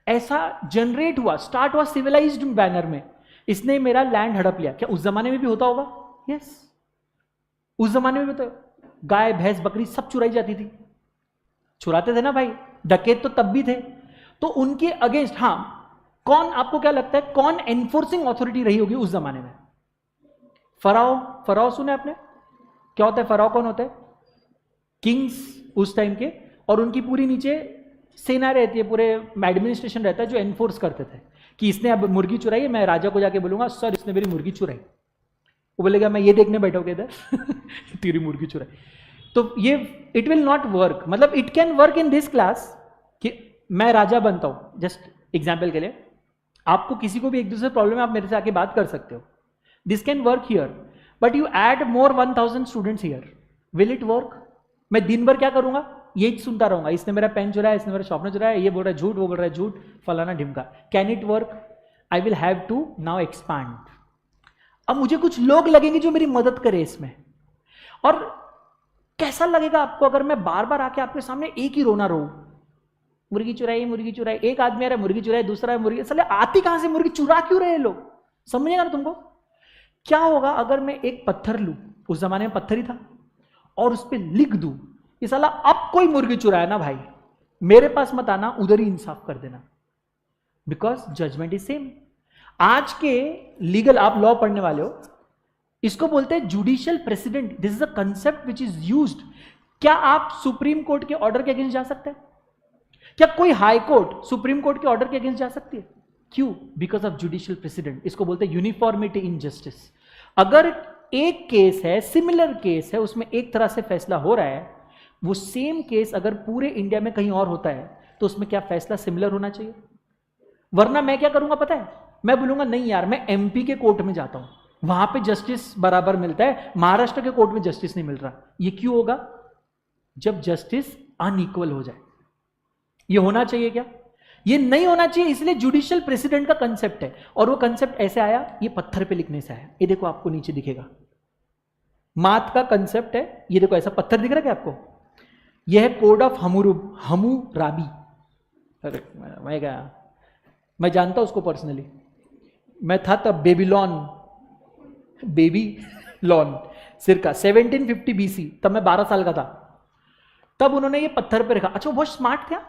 ऐसा जनरेट हुआ, स्टार्ट हुआ सिविलाइज्ड बैनर में। इसने मेरा लैंड हड़प लिया, क्या उस जमाने में भी होता होगा, यस उस जमाने में भी तो गाय भैंस बकरी सब चुराई जाती थी, चुराते थे ना भाई, डकैत तो तब भी थे। तो उनके अगेंस्ट, हाँ कौन, आपको क्या लगता है कौन एनफोर्सिंग अथॉरिटी रही होगी उस जमाने में? फराओ, फराओ सुने आपने? क्या होता है फराओ? कौन होता है? किंग्स उस टाइम के, और उनकी पूरी नीचे सेना रहती है, पूरे एडमिनिस्ट्रेशन रहता है जो एनफोर्स करते थे कि इसने अब मुर्गी चुराई है, मैं राजा को जाके बोलूंगा सर इसने मेरी मुर्गी चुराई, वो बोलेगा मैं ये देखने बैठोगे इधर तेरी मुर्गी चुराई। तो ये इट विल नॉट वर्क, मतलब it can work in this class कि मैं राजा बनता हूं, जस्ट एग्जाम्पल के लिए, आपको किसी को भी एक दूसरे प्रॉब्लम है आप मेरे से आके बात कर सकते हो, this can work here, but you add more 1000 students here, will it work? मैं दिन भर क्या करूंगा? यही सुनता रहूंगा, इसने मेरा पेन चुराया, इसने मेरा शॉर्पनर चुराया, ये बोल रहा है झूठ, वो बोल रहा है झूठ, फलाना ढिमका। Can it work? I will have to now expand. अब मुझे कुछ लोग लगेंगे जो मेरी मदद करे इसमें, और कैसा लगेगा आपको अगर मैं बार बार आके आपके सामने एक ही रोना रो, मुर्गी चुराई, मुर्गी चुराई, एक आदमी आ रहा है मुर्गी चुराई, दूसरा है मुर्गी, साले आती कहां से मुर्गी, चुरा क्यों रहे लोग? समझेगा ना तुमको? क्या होगा अगर मैं एक पत्थर लूं, उस जमाने में पत्थर ही था, और उस पर लिख दूं ये साला अब कोई मुर्गी चुराया ना भाई, मेरे पास मत आना, उधर ही इंसाफ कर देना, बिकॉज जजमेंट इज सेम। आज के लीगल, आप लॉ पढ़ने वाले हो, इसको बोलते हैं judicial president, this is a concept which is used. क्या आप सुप्रीम कोर्ट के ऑर्डर के अगेंस्ट जा सकते हैं? क्या कोई हाई कोर्ट सुप्रीम कोर्ट के ऑर्डर के अगेंस्ट जा सकती है? क्यों? Because of judicial president. इसको बोलते हैं यूनिफॉर्मिटी इन जस्टिस। अगर एक केस है, सिमिलर केस है, उसमें एक तरह से फैसला हो रहा है, वो सेम केस अगर पूरे इंडिया में कहीं और होता है तो उसमें क्या फैसला सिमिलर होना चाहिए? वरना मैं क्या करूंगा पता है? मैं बोलूंगा नहीं यार, मैं एमपी के कोर्ट में जाता हूं, वहां पे जस्टिस बराबर मिलता है, महाराष्ट्र के कोर्ट में जस्टिस नहीं मिल रहा। ये क्यों होगा? जब जस्टिस अनइक्वल हो जाए। ये होना चाहिए क्या? ये नहीं होना चाहिए, इसलिए जुडिशियल प्रेसिडेंट का कंसेप्ट है, और वो कंसेप्ट ऐसे आया, ये पत्थर पे लिखने से आया। ये देखो आपको नीचे दिखेगा, मात का कंसेप्ट है, ये देखो ऐसा पत्थर दिख रहा है क्या आपको? यह है कोड ऑफ हम्मुराबी। अरे मैं क्या, मैं जानता हूं उसको पर्सनली, मैं था तब बेबी लॉन सिरका 1750 BC, तब मैं 12 साल का था, तब उन्होंने ये पत्थर पे रखा। अच्छा वो बहुत स्मार्ट था,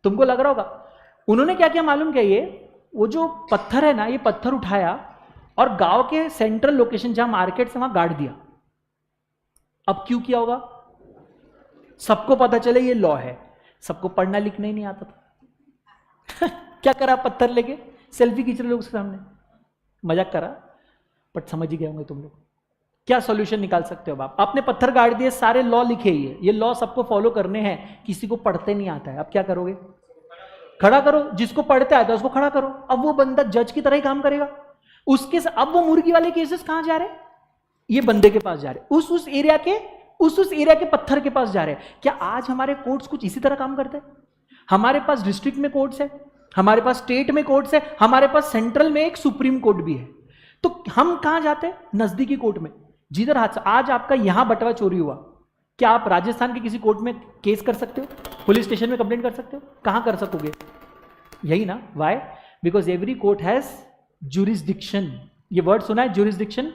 तुमको लग रहा होगा। उन्होंने क्या किया मालूम क्या? ये वो जो पत्थर है ना, ये पत्थर उठाया और गांव के सेंट्रल लोकेशन जहां मार्केट से वहां गाड़ दिया। अब क्यों किया होगा? सबको पता चले ये लॉ है, सबको पढ़ना लिखना ही नहीं आता था क्या करा? पत्थर लेके सेल्फी खींच रहे लोग उसके सामने, मजाक करा, बट समझ ही गए होंगे तुम लोग। क्या सॉल्यूशन निकाल सकते हो आप? आपने पत्थर गाड़ दिए, सारे लॉ लिखे ही है, ये लॉ सबको फॉलो करने हैं, किसी को पढ़ते नहीं आता है। अब क्या करोगे? खड़ा करो, जिसको पढ़ते आता है उसको खड़ा करो। अब वो बंदा जज की तरह ही काम करेगा उसके। अब वो मुर्गी वाले केसेस कहां जा रहे हैं? ये बंदे के पास जा रहे, उस एरिया के उस एरिया के पत्थर के पास जा रहे हैं। क्या आज हमारे कोर्ट्स कुछ इसी तरह काम करते हैं? हमारे पास डिस्ट्रिक्ट में कोर्ट्स है, हमारे पास स्टेट में कोर्ट्स है, हमारे पास सेंट्रल में एक सुप्रीम कोर्ट भी है, तो हम कहां जाते हैं? नजदीकी कोर्ट में। जिधर आज आपका यहां बटवा चोरी हुआ, क्या आप राजस्थान के किसी कोर्ट में केस कर सकते हो? पुलिस स्टेशन में कंप्लेंट कर सकते हो? कहां कर सकोगे? यही ना। Why? Because every court has jurisdiction. ये वर्ड सुना है, जुरिस्डिक्शन?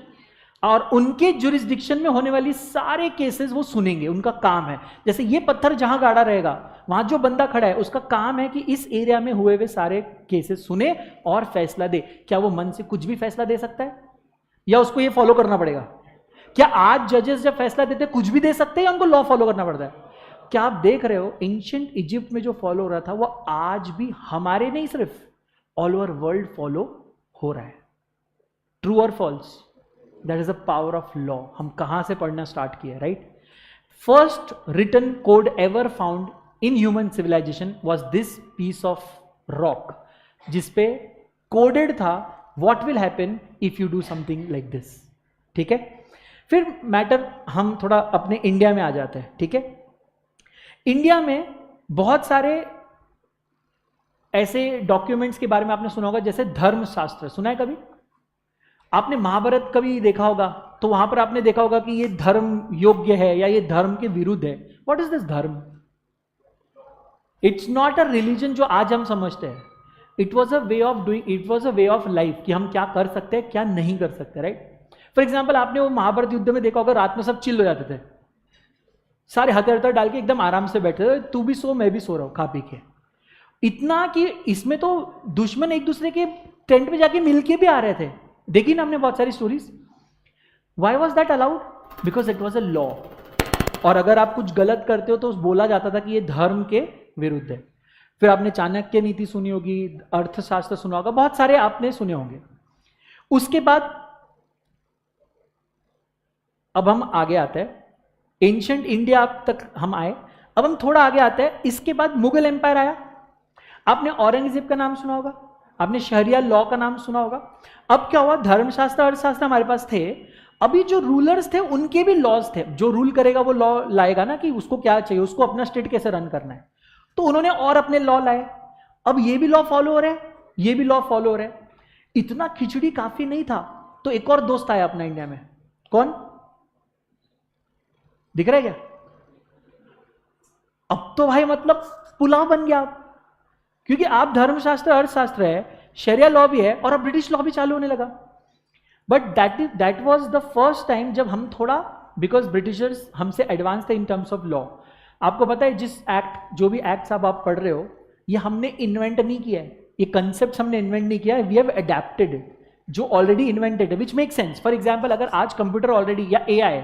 और उनके जुरिस्डिक्शन में होने वाली सारे केसेस वो सुनेंगे, उनका काम है। जैसे ये पत्थर जहां गाड़ा रहेगा, वहां जो बंदा खड़ा है उसका काम है कि इस एरिया में हुए हुए सारे केसेस सुने और फैसला दे। क्या वो मन से कुछ भी फैसला दे सकता है, या उसको ये फॉलो करना पड़ेगा? क्या आज जजेस जब फैसला देते कुछ भी दे सकते हैं, या उनको लॉ फॉलो करना पड़ता है? क्या आप देख रहे हो एंशिएंट इजिप्ट में जो फॉलो हो रहा था वो आज भी हमारे नहीं, सिर्फ ऑल ओवर वर्ल्ड फॉलो हो रहा है। ट्रू और false? That is the power of law. हम कहां से पढ़ना स्टार्ट किया, right? First written code ever found in human civilization was this piece of rock, जिसपे कोडेड था what will happen if you do something like this. ठीक है, फिर मैटर हम थोड़ा अपने इंडिया में आ जाते हैं। ठीक है, इंडिया में बहुत सारे ऐसे डॉक्यूमेंट्स के बारे में आपने सुना होगा, जैसे धर्मशास्त्र। सुना है कभी? आपने महाभारत कभी देखा होगा, तो वहां पर आपने देखा होगा कि ये धर्म योग्य है या ये धर्म के विरुद्ध है। व्हाट इज दिस धर्म? इट्स नॉट अ रिलीजन जो आज हम समझते हैं। It was a way of doing, it was a way of life कि हम क्या कर सकते हैं, क्या नहीं कर सकते, राइट? फॉर एग्जाम्पल, आपने वो महाभारत युद्ध में देखा होगा, रात में सब चिल हो जाते थे, सारे हथियार डाल के एकदम आराम से बैठे थे, तू भी सो मैं भी सो रहा हूं खा पी के। इतना कि इसमें तो दुश्मन एक दूसरे के टेंट पे जाके मिलके भी आ रहे थे। देखी ना हमने बहुत सारी stories. Why was that allowed? Because it was a law. और अगर आप कुछ गलत करते हो तो बोला जाता था कि ये धर्म के विरुद्ध है। फिर आपने चाणक्य नीति सुनी होगी, अर्थशास्त्र सुना होगा, बहुत सारे आपने सुने होंगे। उसके बाद अब हम आगे आते हैं, एंशंट इंडिया तक हम आए। अब हम थोड़ा आगे आते हैं, इसके बाद मुगल एम्पायर आया। आपने औरंगजेब का नाम सुना होगा, आपने शहरिया लॉ का नाम सुना होगा। अब क्या हुआ, धर्मशास्त्र अर्थशास्त्र हमारे पास थे, अभी जो रूलर्स थे उनके भी लॉज थे। जो रूल करेगा वो लॉ लाएगा ना कि उसको क्या चाहिए, उसको अपना स्टेट कैसे रन करना है। तो उन्होंने और अपने लॉ लाए। अब ये भी लॉ फॉलो हो रहे हैं, ये भी लॉ फॉलो हो रहे हैं। इतना खिचड़ी काफी नहीं था, तो एक और दोस्त आया अपना इंडिया में। कौन दिख रहा है क्या? अब तो भाई मतलब पुलाव बन गया आप, क्योंकि आप धर्मशास्त्र अर्थशास्त्र है, शरिया लॉ भी है, और अब ब्रिटिश लॉ भी चालू होने लगा। But that was the first time जब हम थोड़ा, बिकॉज ब्रिटिशर्स हमसे एडवांस थे इन टर्म्स ऑफ लॉ। आपको पता है जिस एक्ट, जो भी एक्ट्स आप पढ़ रहे हो, ये हमने इन्वेंट नहीं किया है, ये कंसेप्ट हमने इन्वेंट नहीं किया है, वी हैव अडेप्टेड इट, जो ऑलरेडी इन्वेंटेड है, which make sense. For example, अगर आज कंप्यूटर ऑलरेडी, या AI,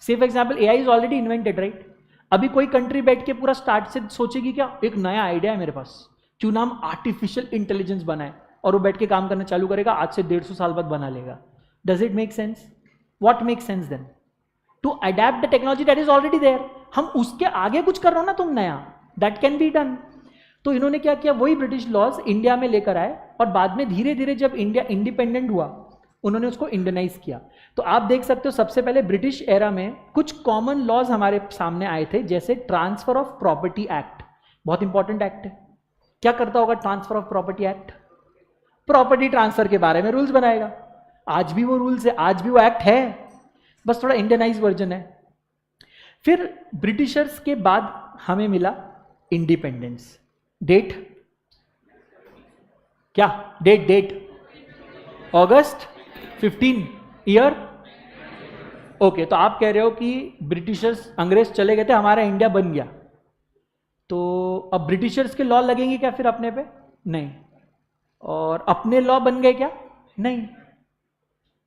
से for example AI is already invented, right? अभी कोई कंट्री बैठ के पूरा स्टार्ट से सोचेगी क्या, एक नया आइडिया है मेरे पास, क्यों नाम आर्टिफिशियल इंटेलिजेंस बना है, और वो बैठ के काम करना चालू करेगा, आज से 150 साल बाद बना लेगा। Does it make sense? What make sense then? To adapt the technology that is already there. हम उसके आगे कुछ कर रहे हो ना तुम नया, दैट कैन बी डन। तो इन्होंने क्या किया, वही ब्रिटिश लॉज इंडिया में लेकर आए, और बाद में धीरे धीरे जब इंडिया इंडिपेंडेंट हुआ, उन्होंने उसको इंडियनाइज किया। तो आप देख सकते हो सबसे पहले ब्रिटिश एरा में कुछ कॉमन लॉज हमारे सामने आए थे, जैसे ट्रांसफर ऑफ प्रॉपर्टी एक्ट। बहुत इंपॉर्टेंट एक्ट है। क्या करता होगा transfer of property act? Property transfer के बारे में रूल्स बनाएगा। आज भी वो रूल्स है, आज भी वो एक्ट है, बस थोड़ा इंडियनाइज वर्जन है। फिर ब्रिटिशर्स के बाद हमें मिला इंडिपेंडेंस। डेट क्या? डेट अगस्त 15, ईयर ओके। तो आप कह रहे हो कि ब्रिटिशर्स, अंग्रेज चले गए थे, हमारा इंडिया बन गया, तो अब ब्रिटिशर्स के लॉ लगेंगे क्या फिर अपने पे? नहीं। और अपने लॉ बन गए क्या? नहीं।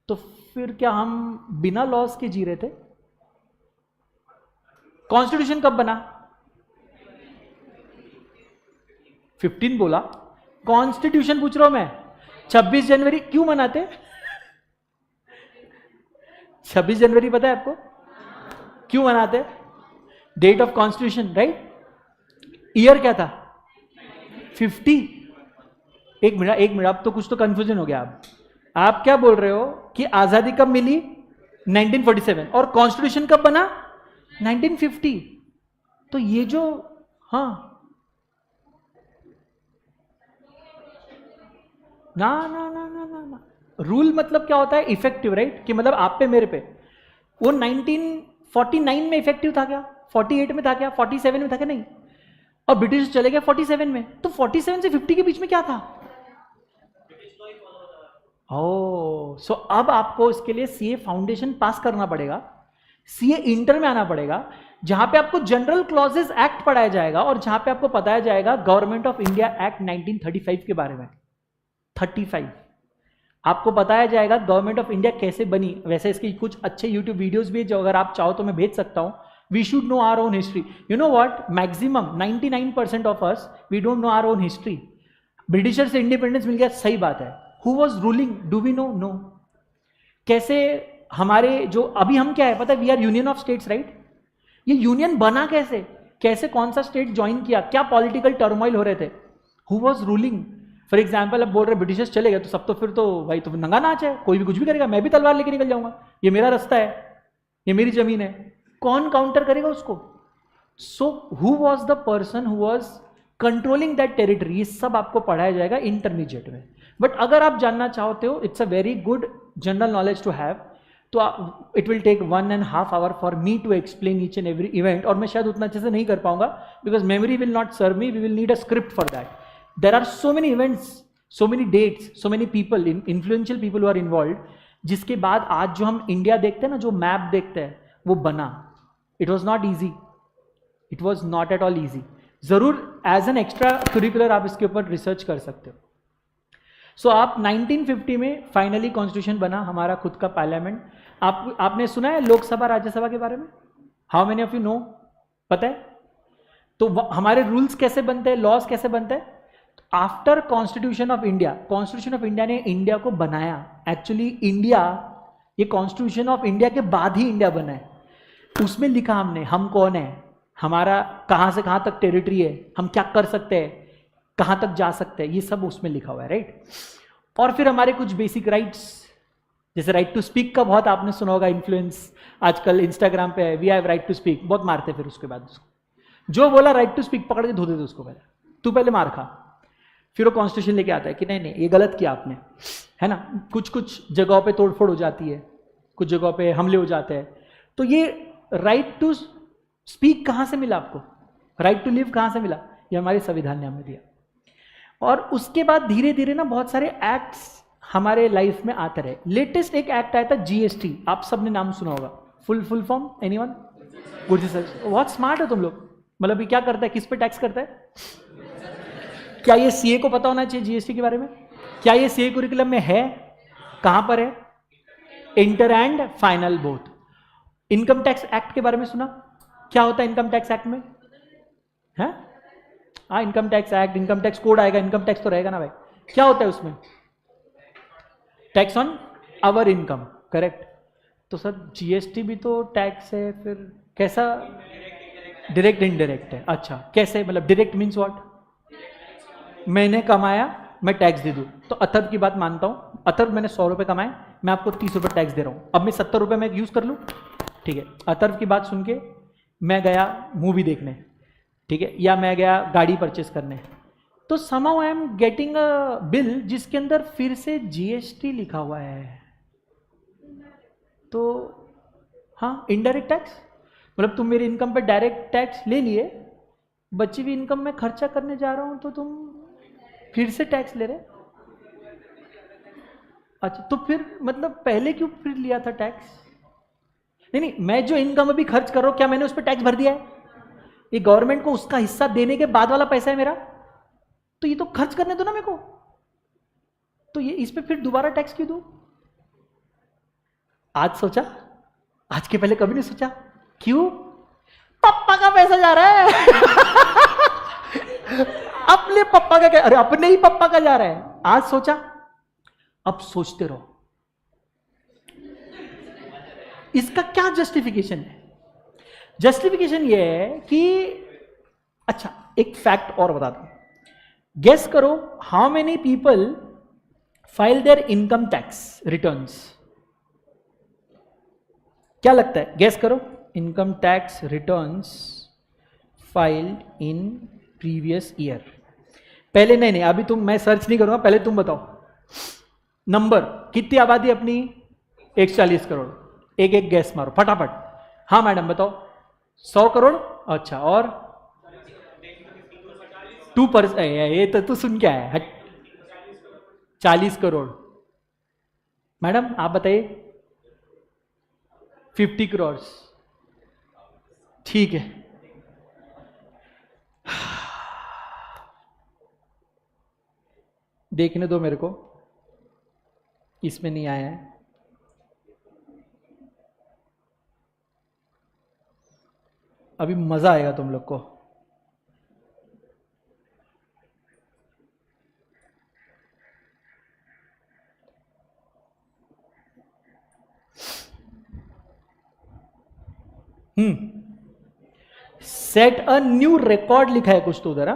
तो फिर क्या हम बिना लॉज के जी रहे थे? कॉन्स्टिट्यूशन कब बना? 15 बोला, कॉन्स्टिट्यूशन पूछ रहा हूं मैं। 26 जनवरी क्यों मनाते? 26 जनवरी पता है आपको क्यों मनाते? Date of constitution, right? Year क्या था? 50। एक मिनट, अब तो कुछ तो कंफ्यूजन हो गया। आप क्या बोल रहे हो कि आजादी कब मिली? 1947, और कॉन्स्टिट्यूशन कब बना? 1950। तो ये जो, हाँ ना ना ना ना ना ना, रूल मतलब क्या होता है? Effective, right? कि मतलब आप पे मेरे पे। वो 1949 में इफेक्टिव था क्या? 48 में था क्या? 47 में था क्या? नहीं। और ब्रिटिश चले गए 47 में, तो 47 से 50 के बीच में क्या था? ओह, सो अब आपको इसके लिए CA फाउंडेशन पास करना पड़ेगा, CA इंटर में आना पड़ेगा, जहां पे आपको जनरल क्लॉजेस एक्ट पढ़ाया जाएगा, और जहां पे आपको बताया जाएगा गवर्नमेंट ऑफ इंडिया एक्ट 1935 के बारे में। 35 आपको बताया जाएगा गवर्नमेंट ऑफ इंडिया कैसे बनी। वैसे इसकी कुछ अच्छे यूट्यूब वीडियोस भी, जो अगर आप चाहो तो मैं भेज सकता हूं। We should know our own history. You know what, maximum 99% of us we don't know our own history. Britisher से इंडिपेंडेंस मिल गया, सही बात है। Who was ruling, do we know? No. कैसे हमारे जो अभी हम क्या है पता है? We are union of states, right? ये यूनियन बना कैसे? कैसे कौन सा स्टेट ज्वाइन किया? क्या पॉलिटिकल टर्मोइल हो रहे थे? Who was ruling? For example, अब बोल रहे ब्रिटिशर्स चले गए, तो सब तो फिर तो भाई तो नंगा नाच है, कोई भी कुछ भी करेगा। मैं भी तलवार लेके निकल जाऊंगा, ये मेरा रास्ता है, ये मेरी जमीन है, कौन काउंटर करेगा उसको? So who was the person who was controlling that territory? ये सब आपको पढ़ाया जाएगा इंटरमीडिएट में। बट अगर आप जानना चाहते हो, it's a very good general knowledge to have. तो it will take 1.5 hour for me to explain each and every event, और मैं शायद उतना अच्छे से नहीं कर पाऊंगा, because memory will not serve me, we will need a script for that. There are so many events, so many dates, so many people, influential people who are involved, जिसके बाद आज जो हम इंडिया देखते हैं ना, जो मैप देखते हैं, वो बना। It was not easy. It was not at all easy. जरूर एज एन एक्स्ट्रा करिकुलर आप इसके ऊपर रिसर्च कर सकते हो। सो आप 1950 में फाइनली कॉन्स्टिट्यूशन बना, हमारा खुद का पार्लियामेंट। आपने सुना है लोकसभा राज्यसभा के बारे में? How many of you know? पता है? तो हमारे रूल्स कैसे बनते हैं, लॉज कैसे बनते हैं? After constitution of India, constitution of India ने इंडिया को बनाया। एक्चुअली इंडिया, ये कॉन्स्टिट्यूशन ऑफ इंडिया के बाद ही इंडिया बना है। उसमें लिखा हमने हम कौन है, हमारा कहाँ से कहाँ तक टेरिटरी है, हम क्या कर सकते हैं, कहाँ तक जा सकते हैं, ये सब उसमें लिखा हुआ है, राइट। और फिर हमारे कुछ बेसिक राइट्स, जैसे राइट टू स्पीक का बहुत आपने सुना होगा, इन्फ्लुएंस आजकल इंस्टाग्राम पे है, we have right to speak, बहुत मारते फिर उसके बाद उसको। जो बोला राइट टू स्पीक पकड़ के धो देते उसको, पहले तू पहले मार खा, फिर वो कॉन्स्टिट्यूशन लेके आता है कि नहीं नहीं ये गलत किया आपने, है ना। कुछ कुछ जगहों पे तोड़फोड़ हो जाती है, कुछ जगहों पे हमले हो जाते हैं। तो ये राइट टू स्पीक कहाँ से मिला आपको, राइट टू लिव कहाँ से मिला? ये हमारे संविधान ने हमें दिया। और उसके बाद धीरे धीरे ना बहुत सारे एक्ट्स हमारे लाइफ में आते रहे। लेटेस्ट एक एक्ट आया था जीएसटी, आप सबने नाम सुना होगा। Full form anyone? गुरजी सर बहुत स्मार्ट है तुम लोग। मतलब ये क्या करता है, किस पे टैक्स करता है? क्या ये सीए को पता होना चाहिए जीएसटी के बारे में? क्या ये सीए करिकुलम में है? कहां पर है? Inter and final both. Income tax act के बारे में सुना? क्या होता है इनकम टैक्स एक्ट में? है हाँ, income tax act, income tax code आएगा, इनकम टैक्स तो रहेगा ना भाई। क्या होता है उसमें? Tax on our income, correct. तो सर जीएसटी भी तो टैक्स है, फिर कैसा? डायरेक्ट इनडायरेक्ट है। अच्छा कैसे, मतलब डायरेक्ट मीन्स व्हाट? मैंने कमाया मैं टैक्स दे दूं। तो अथर्व की बात मानता हूं, अथर्व मैंने 100 रुपये कमाए, मैं आपको 30 रुपये टैक्स दे रहा हूं। अब मैं 70 रुपये में यूज कर लूं, ठीक है। अथर्व की बात सुन के मैं गया मूवी देखने, ठीक है, या मैं गया गाड़ी परचेस करने, तो somehow I am getting a bill जिसके अंदर फिर से जीएसटी लिखा हुआ है। तो हाँ, इनडायरेक्ट टैक्स, मतलब तुम मेरी इनकम पे डायरेक्ट टैक्स ले लिए, बची हुई इनकम में खर्चा करने जा रहा हूं तो तुम फिर से टैक्स ले रहे। अच्छा तो फिर मतलब पहले क्यों फिर लिया था टैक्स? नहीं, मैं जो इनकम अभी खर्च कर रहा हूं, क्या मैंने उस पर टैक्स भर दिया है? ये गवर्नमेंट को उसका हिस्सा देने के बाद वाला पैसा है मेरा, तो ये तो खर्च करने दो ना मेरे को। तो ये इस पे फिर दोबारा टैक्स क्यों दूं? आज सोचा, आज के पहले कभी नहीं सोचा। क्यों? पप्पा का पैसा जा रहा है। अपने पप्पा का क्या? अरे अपने ही पप्पा का जा रहा है। आज सोचा, अब सोचते रहो इसका क्या जस्टिफिकेशन है। जस्टिफिकेशन ये है कि अच्छा एक फैक्ट और बता दूं, गेस करो how many people file there income tax returns? क्या लगता है, गेस करो। Income tax returns filed in previous year. पहले नहीं अभी तुम, मैं सर्च नहीं करूंगा, पहले तुम बताओ नंबर। कितनी आबादी अपनी? 140 करोड़। एक एक गैस मारो फटाफट। हाँ मैडम बताओ। 100 करोड़। अच्छा और 2%? ये तो तू सुन क्या है? 40 करोड़। मैडम आप बताइए। 50 करोड़। ठीक है, देखने दो मेरे को, इसमें नहीं आया है। अभी मजा आएगा तुम लोग को। सेट अ न्यू रिकॉर्ड लिखा है कुछ तो उधर।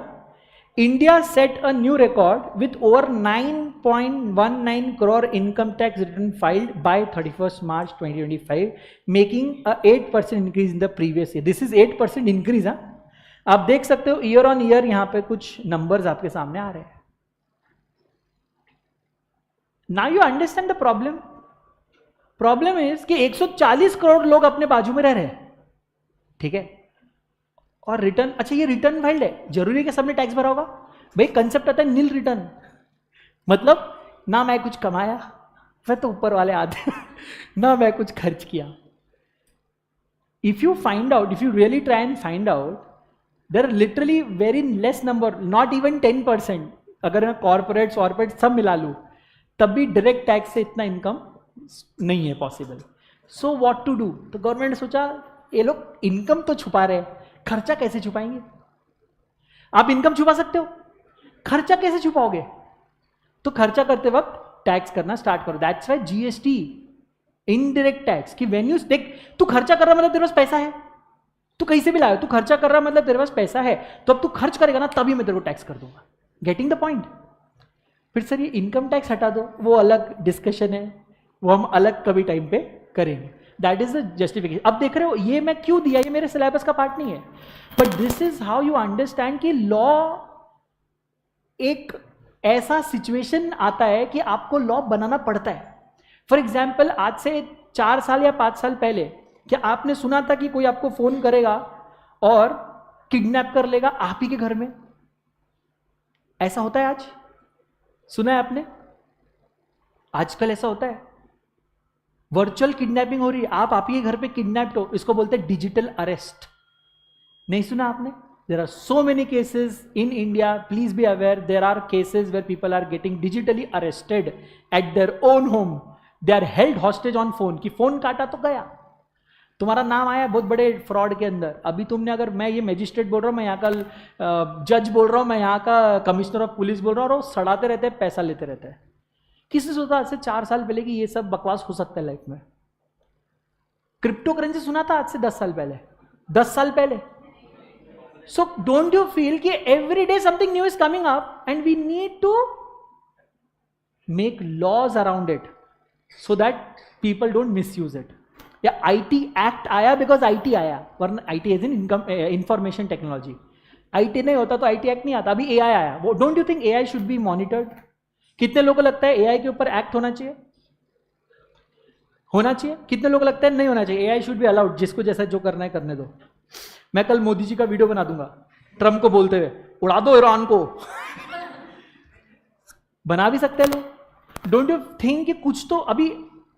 India set a new record with over 9.19 crore income tax return filed by 31 March 2025, making a 8% increase in the previous year. This is 8% increase. आप देख सकते हो ईयर ऑन ईयर यहां पे कुछ नंबर्स आपके सामने आ रहे हैं। Now you understand the problem. Problem is कि 140 करोड़ लोग अपने बाजू में रह रहे हैं, ठीक है, और रिटर्न, अच्छा ये रिटर्न फाइल्ड है, जरूरी है कि सबने टैक्स भरा होगा? भाई कंसेप्ट आता है नील रिटर्न, मतलब ना मैं कुछ कमाया, वह तो ऊपर वाले आते ना मैं कुछ खर्च किया। If you find out, if you really try and find out, there are literally very less number, not even 10%. अगर मैं कॉर्पोरेट्स वॉर्पोरेट सब मिला लूँ तब भी डायरेक्ट टैक्स से इतना इनकम नहीं है possible. So what to do? तो गवर्नमेंट ने सोचा ये लोग इनकम तो छुपा रहे हैं, खर्चा कैसे छुपाएंगे? आप इनकम छुपा सकते हो, खर्चा कैसे छुपाओगे? तो खर्चा करते वक्त टैक्स करना स्टार्ट करो. That's why GST, indirect tax, कि वेन्यू देख, तू खर्चा कर रहा मतलब तेरे पास पैसा है, तू कहीं से भी लाया, तू खर्चा कर रहा मतलब तेरे पास पैसा है, तो अब तू खर्च करेगा ना तभी मैं तेरे को टैक्स कर दूंगा. Getting the point? फिर सर ये इनकम टैक्स हटा दो, वो अलग डिस्कशन है, वो हम अलग कभी टाइम पे करेंगे. That is the justification. अब देख रहे हो ये मैं क्यों दिया, ये मेरे सिलेबस का पार्ट नहीं है, but this is how you understand कि लॉ एक ऐसा सिचुएशन आता है कि आपको लॉ बनाना पड़ता है. फॉर एग्जाम्पल आज से 4 साल या 5 साल पहले क्या आपने सुना था कि कोई आपको फोन करेगा और किडनैप कर लेगा आप ही के घर में? ऐसा होता है आज? सुना है आपने? आजकल ऐसा होता है, वर्चुअल किडनैपिंग हो रही है, आप ही के घर पे किडनैप्ड हो, इसको बोलते हैं डिजिटल अरेस्ट. नहीं सुना आपने? There are so many cases in India, please be aware, there are cases where people are getting digitally arrested at their own home. They are held hostage on phone, कि phone काटा तो गया, तुम्हारा नाम आया बहुत बड़े फ्रॉड के अंदर. अभी तुमने, अगर मैं ये मैजिस्ट्रेट बोल रहा हूँ, मैं यहाँ का जज बोल रहा हूँ, मैं यहाँ का कमिश्नर ऑफ पुलिस बोल रहा हूँ, और वो सड़ाते रहते हैं, पैसा लेते रहते हैं. किसने सोचा आज से 4 साल पहले कि ये सब बकवास हो सकता है लाइफ में? क्रिप्टो करेंसी सुना था आज से 10 साल पहले? 10 साल पहले. सो डोंट यू फील कि every day something new is coming up and we need to make laws around it so that people don't misuse it. या आईटी एक्ट आया बिकॉज आईटी आया, वरना IT is in income information technology. IT नहीं होता तो IT act नहीं आता. अभी एआई आया, वो don't you think AI should be monitored? कितने लोगों को लगता है एआई के ऊपर एक्ट होना चाहिए? होना चाहिए. कितने लोगों को लगता है नहीं होना चाहिए? एआई शुड बी अलाउड, जिसको जैसा जो करना है करने दो. मैं कल मोदी जी का वीडियो बना दूंगा ट्रम्प को बोलते हुए उड़ा दो ईरान को. बना भी सकते हैं लोग. डोंट यू थिंक कि कुछ तो, अभी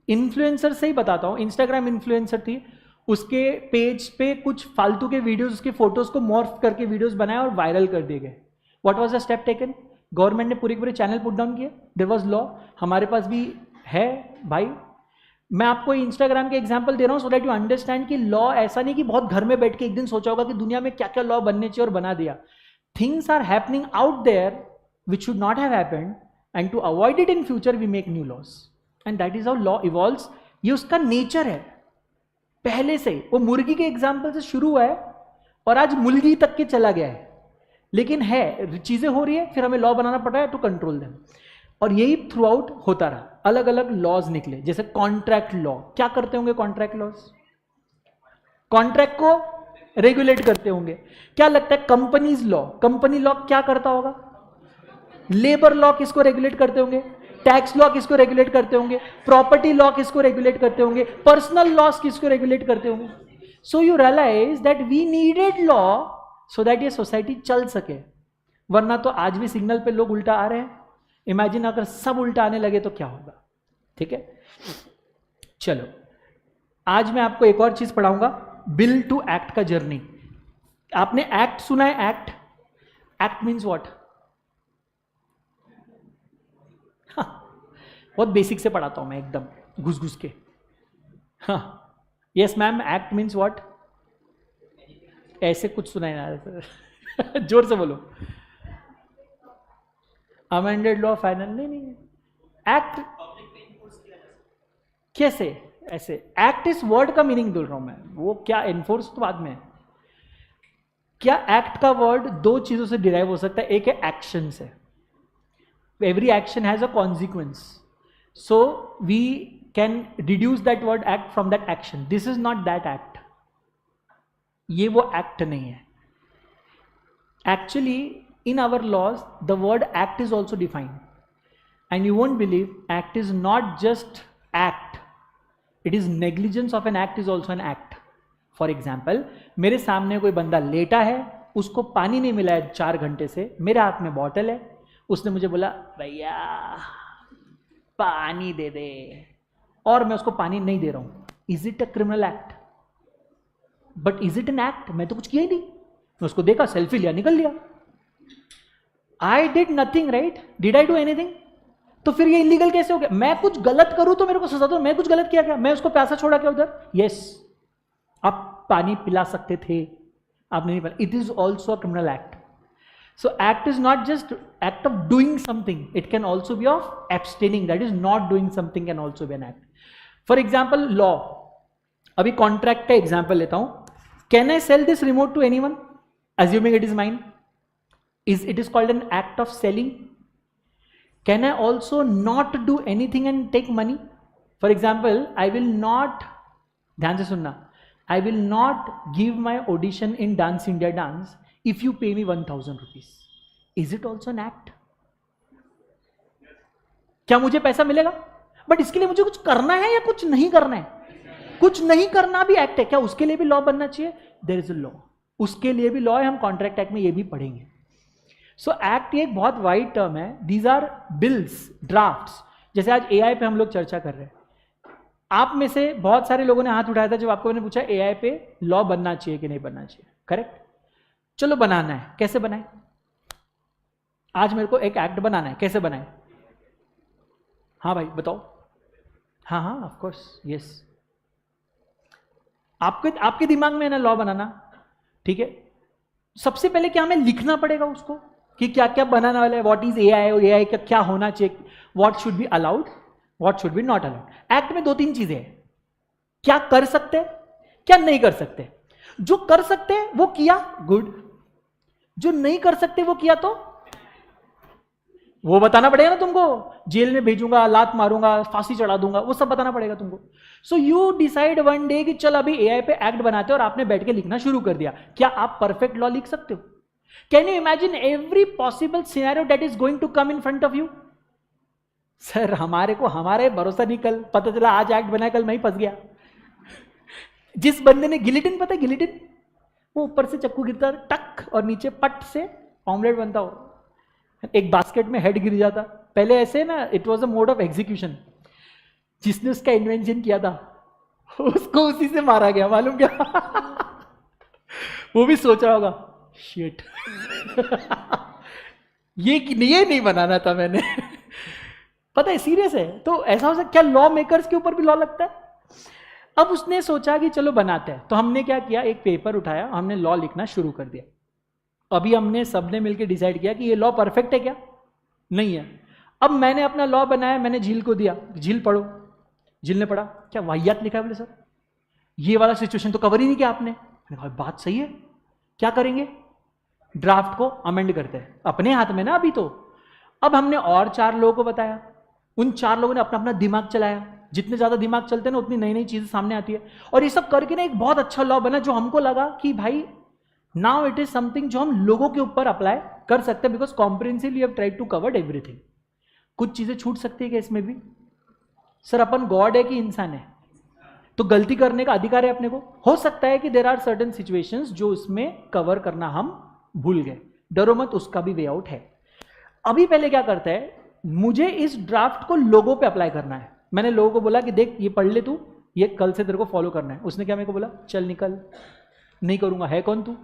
इन्फ्लुएंसर से ही बताता हूं, इंस्टाग्राम इन्फ्लुएंसर थी, उसके पेज पे कुछ फालतू के वीडियोस, उसके फोटोज को मॉर्फ करके वीडियोस बनाए और वायरल कर दिए गए. What was the step taken? Government ने पूरे के पूरे चैनल पुट डाउन किए. There was law. हमारे पास भी है भाई. मैं आपको इंस्टाग्राम के एग्जांपल दे रहा हूं सो दैट यू अंडरस्टैंड कि लॉ ऐसा नहीं कि बहुत घर में बैठ के एक दिन सोचा होगा कि दुनिया में क्या क्या लॉ बनने चाहिए और बना दिया. Things are happening out there which should not have happened, and to avoid it in future we make new laws, and that is how law evolves. ये उसका नेचर है पहले से. वो मुर्गी के एग्जाम्पल से शुरू हुआ है और आज मुर्गी तक के चला गया है. लेकिन है, चीजें हो रही है, फिर हमें लॉ बनाना पड़ रहा है टू कंट्रोल देम. और यही थ्रू आउट होता रहा. अलग अलग लॉज निकले, जैसे कॉन्ट्रैक्ट लॉ. क्या करते होंगे कॉन्ट्रैक्ट लॉज? कॉन्ट्रैक्ट को रेगुलेट करते होंगे. क्या लगता है कंपनीज लॉ? कंपनी लॉ क्या करता होगा? लेबर लॉ किसको रेगुलेट करते होंगे? टैक्स लॉ किसको रेगुलेट करते होंगे? प्रॉपर्टी लॉ किसको रेगुलेट करते होंगे? पर्सनल लॉस किसको रेगुलेट करते होंगे? So you realise that we needed law so that ये सोसाइटी चल सके. वरना तो आज भी सिग्नल पे लोग उल्टा आ रहे हैं. इमेजिन अगर सब उल्टा आने लगे तो क्या होगा? ठीक है, चलो आज मैं आपको एक और चीज पढ़ाऊंगा, बिल टू एक्ट का जर्नी. आपने एक्ट सुना है? Act, act means what? बहुत बेसिक से पढ़ाता हूं मैं, एकदम घुस घुस के. हाँ, yes ma'am, act means what? ऐसे कुछ सुनाई ना रहा. जोर से बोलो. अमेंडेड लॉ फाइनल नहीं. एक्ट कैसे? ऐसे एक्ट इस वर्ड का मीनिंग बोल रहा हूं मैं, वो क्या एनफोर्स तो बाद में. क्या एक्ट का वर्ड 2 चीजों से डिराइव हो सकता है. एक है एक्शन से. Every action has a consequence, so we can deduce that word act from that action. This is not that act. ये वो एक्ट नहीं है. Actually in our laws the word act is also defined, and you won't believe, act is not just act, it is negligence of an act is also an act. For example, मेरे सामने कोई बंदा लेटा है, उसको पानी नहीं मिला है 4 घंटे से, मेरे हाथ में बॉटल है, उसने मुझे बोला भैया पानी दे दे, और मैं उसको पानी नहीं दे रहा हूं. Is it a criminal act? But is it an act? मैं तो कुछ किया ही नहीं. उसको देखा, सेल्फी लिया, निकल लिया। I did nothing, right? Did I do anything? तो फिर ये इलीगल कैसे हो गया? मैं कुछ गलत करूं तो मेरे को सजा दो। मैं कुछ गलत किया क्या? मैं उसको प्यासा छोड़ा क्या उधर? यस, आप पानी पिला सकते थे, आपने नहीं पिला। It is also a criminal act. So act is not just act of doing something, it can also be of abstaining, that is not doing something can also be an act. For example, law, अभी contract का example लेता हूँ. Can I sell this remote to anyone assuming it is mine? It is called an act of selling. Can I also not do anything and take money? For example, I will not, ध्यान से सुनना, I will not give my audition in Dance India Dance if you pay me 1,000 rupees. Is it also an act? क्या मुझे पैसा मिलेगा? But इसके लिए मुझे कुछ करना है या कुछ नहीं करना है? कुछ नहीं करना भी एक्ट है क्या? उसके लिए भी लॉ बनना चाहिए। देयर इज अ लॉ, उसके लिए भी लॉ है। हम कॉन्ट्रैक्ट एक्ट में ये भी पढ़ेंगे। सो एक्ट ये एक बहुत वाइड टर्म है। These are bills, drafts. जैसे आज एआई पे हम लोग चर्चा कर रहे हैं, आप में से बहुत सारे लोगों ने हाथ उठाया था जब आपको मैंने पूछा एआई पे लॉ बनना चाहिए कि नहीं बनना चाहिए, करेक्ट? चलो बनाना है, कैसे बनाए? आज मेरे को एक एक्ट बनाना है, कैसे बनाए? हाँ भाई बताओ। हाँ हाँ ऑफ कोर्स, यस। आपके दिमाग में है ना लॉ बनाना, ठीक है? सबसे पहले क्या हमें लिखना पड़ेगा उसको कि क्या क्या बनाने वाला है, व्हाट इज एआई और एआई का क्या होना चाहिए, what should be allowed, what should be not allowed. Act में 2-3 चीजें हैं, क्या कर सकते हैं, क्या नहीं कर सकते। जो कर सकते हैं वो किया, गुड। जो नहीं कर सकते वो किया तो वो बताना पड़ेगा ना तुमको। जेल में भेजूंगा, लात मारूंगा, फांसी चढ़ा दूंगा, वो सब बताना पड़ेगा तुमको। So you decide one day कि चल अभी एआई पे एक्ट बनाते हो, और आपने बैठ के लिखना शुरू कर दिया। क्या आप परफेक्ट लॉ लिख सकते हो? Can you imagine every possible scenario that is going to come in front of you? Sir हमारे भरोसा नहीं, कल पता चला आज एक्ट बनाया, कल मैं ही फंस गया। जिस बंदे ने गिलिटिन, पता है गिलिटिन, वो ऊपर से चक्कू गिरता टक और नीचे पट से ऑमलेट बनता हो, एक बास्केट में हेड गिर जाता। पहले ऐसे ना, it was a mode of execution. जिसने उसका इन्वेंशन किया था उसको उसी से मारा गया, मालूम क्या? वो भी सोच रहा होगा शिट ये नहीं बनाना था मैंने। पता है सीरियस है। तो ऐसा हो सकता, क्या लॉ मेकर्स के ऊपर भी लॉ लगता है? अब उसने सोचा कि चलो बनाते हैं, तो हमने क्या किया, एक पेपर उठाया, हमने लॉ लिखना शुरू कर दिया। अभी हमने सबने मिलकर डिसाइड किया कि ये लॉ परफेक्ट है क्या? नहीं है। अब मैंने अपना लॉ बनाया, मैंने झील को दिया, झील पढ़ो। झील ने पढ़ा, क्या वाहियात लिखा है? बोले सर ये वाला सिचुएशन तो कवर ही नहीं किया आपने। मैंने कहा बात सही है, क्या करेंगे? ड्राफ्ट को अमेंड करते हैं, अपने हाथ में ना अभी तो। अब हमने और 4 लोगों को बताया, उन 4 लोगों ने अपना अपना दिमाग चलाया। जितने ज्यादा दिमाग चलते हैं ना उतनी नई नई चीजें सामने आती है। और ये सब करके ना एक बहुत अच्छा लॉ बना, जो हमको लगा कि भाई नाउ इट इज समथिंग जो हम लोगों के ऊपर अप्लाई कर सकते हैं, because comprehensively we have tried to cover everything. कुछ चीजें छूट सकती है क्या इसमें भी? सर अपन गॉड है कि इंसान है? तो गलती करने का अधिकार है अपने को। हो सकता है कि देयर आर सर्टेन सिचुएशंस जो इसमें कवर करना हम भूल गए, डरो मत, उसका भी वे आउट है। अभी पहले क्या करता है, मुझे इस ड्राफ्ट को लोगों पे अप्लाई करना है। मैंने लोगों को बोला कि देख ये पढ़ ले तू, ये कल से तेरे को फॉलो करना है। उसने क्या मेरे को बोला, चल निकल, नहीं करूंगा। है कौन तू?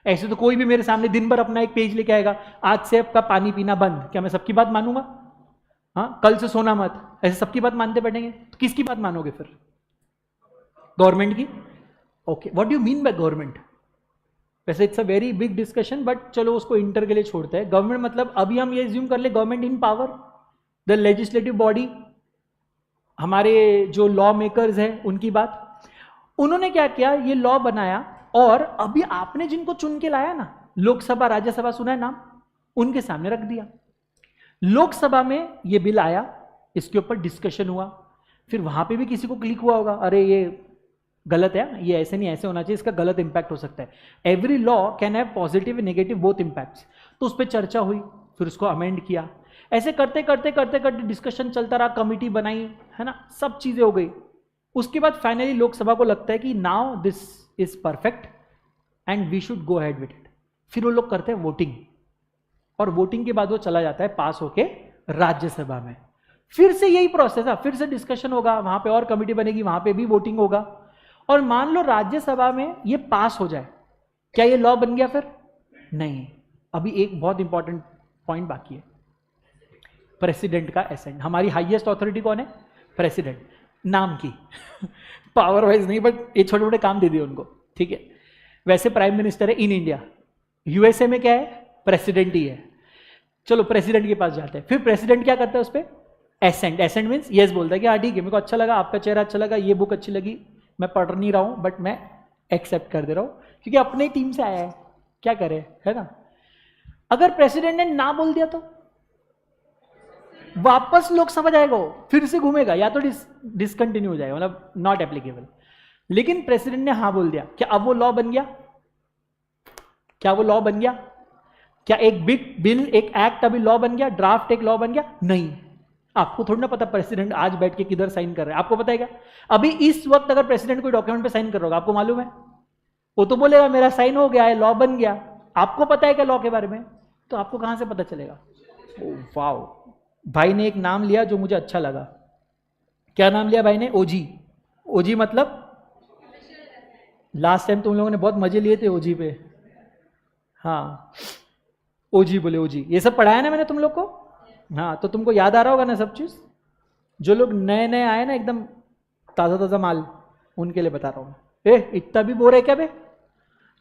ऐसे तो कोई भी मेरे सामने दिन भर अपना एक पेज लेके आएगा, आज से आपका पानी पीना बंद, क्या मैं सबकी बात मानूंगा? हाँ, कल से सोना मत, ऐसे सबकी बात मानते बैठेंगे तो किसकी बात मानोगे फिर? गवर्नमेंट की? Okay, what do you mean by government? वैसे it's a very big discussion, but चलो उसको इंटर के लिए छोड़ते हैं। गवर्नमेंट मतलब अभी हम ये एज्यूम कर ले, government in power, the legislative body, हमारे जो लॉ मेकर्स हैं उनकी बात। उन्होंने क्या किया, ये लॉ बनाया, और अभी आपने जिनको चुन के लाया ना, लोकसभा राज्यसभा सुना है नाम, उनके सामने रख दिया। लोकसभा में ये बिल आया, इसके ऊपर डिस्कशन हुआ, फिर वहां पे भी किसी को क्लिक हुआ होगा, अरे ये गलत है, ये ऐसे नहीं ऐसे होना चाहिए, इसका गलत इंपैक्ट हो सकता है। Every law can have positive and negative both impacts. तो उस पर चर्चा हुई, फिर उसको अमेंड किया। ऐसे करते करते करते करते डिस्कशन चलता रहा, कमिटी बनाई, है ना, सब चीजें हो गई। उसके बाद फाइनली लोकसभा को लगता है कि now this is perfect and we should go ahead with it. फिर वो लोग करते हैं वोटिंग, और वोटिंग के बाद वो चला जाता है पास होके राज्यसभा में। फिर से यही प्रोसेस है, फिर से डिस्कशन होगा, वहां पे और कमिटी बनेगी, वहां पे भी वोटिंग होगा। और मान लो राज्यसभा में ये पास हो जाए, क्या ये लॉ बन गया फिर? नहीं, अभी एक बहुत इंपॉर्टेंट पॉइंट बाकी है, प्रेसिडेंट का एसेंट। हमारी हाईएस्ट अथॉरिटी कौन है? प्रेसिडेंट, नाम की पावर वाइज नहीं, बट ये छोटे छोटे काम दे दिए उनको, ठीक है। वैसे प्राइम मिनिस्टर है इन इंडिया, यूएसए में क्या है? प्रेसिडेंट ही है। चलो प्रेसिडेंट के पास जाते हैं, फिर प्रेसिडेंट क्या करता है उस पर? एसेंट। एसेंट मीन्स यस बोलता है कि हाँ ठीक है, मेरे को अच्छा लगा, आपका चेहरा अच्छा लगा, ये बुक अच्छी लगी, मैं पढ़ नहीं रहा हूँ बट मैं एक्सेप्ट कर दे रहा हूँ क्योंकि अपने टीम से आया है, क्या करे, है ना। अगर प्रेसिडेंट ने ना बोल दिया तो वापस लोकसभा जाएगा, वो फिर से घूमेगा, या तो डिसकंटिन्यू हो जाएगा, मतलब नॉट एप्लीकेबल। लेकिन प्रेसिडेंट ने हाँ बोल दिया, क्या अब वो लॉ बन गया? क्या वो लॉ बन गया? क्या एक बिग बिल, एक एक्ट अभी लॉ बन गया? ड्राफ्ट एक लॉ बन गया? नहीं। आपको थोड़ी ना पता प्रेसिडेंट आज बैठ के किधर साइन कर रहा है, आपको पता है क्या? अभी इस वक्त अगर प्रेसिडेंट कोई डॉक्यूमेंट पे साइन कर रहा होगा, आपको मालूम है? वो तो बोलेगा मेरा साइन हो गया है, लॉ बन गया। आपको पता है क्या लॉ के बारे में? तो आपको कहां से पता चलेगा? वाओ, भाई ने एक नाम लिया जो मुझे अच्छा लगा। क्या नाम लिया भाई ने? ओजी। ओजी मतलब लास्ट टाइम तुम लोगों ने बहुत मजे लिए थे ओजी पे, हाँ ओजी बोले, ओजी। ये सब पढ़ाया ना मैंने तुम लोग को, हाँ, तो तुमको याद आ रहा होगा ना सब चीज। जो लोग नए नए आए ना, एकदम ताजा ताजा माल, उनके लिए बता रहा हूं। इतना भी बोर है क्या बे?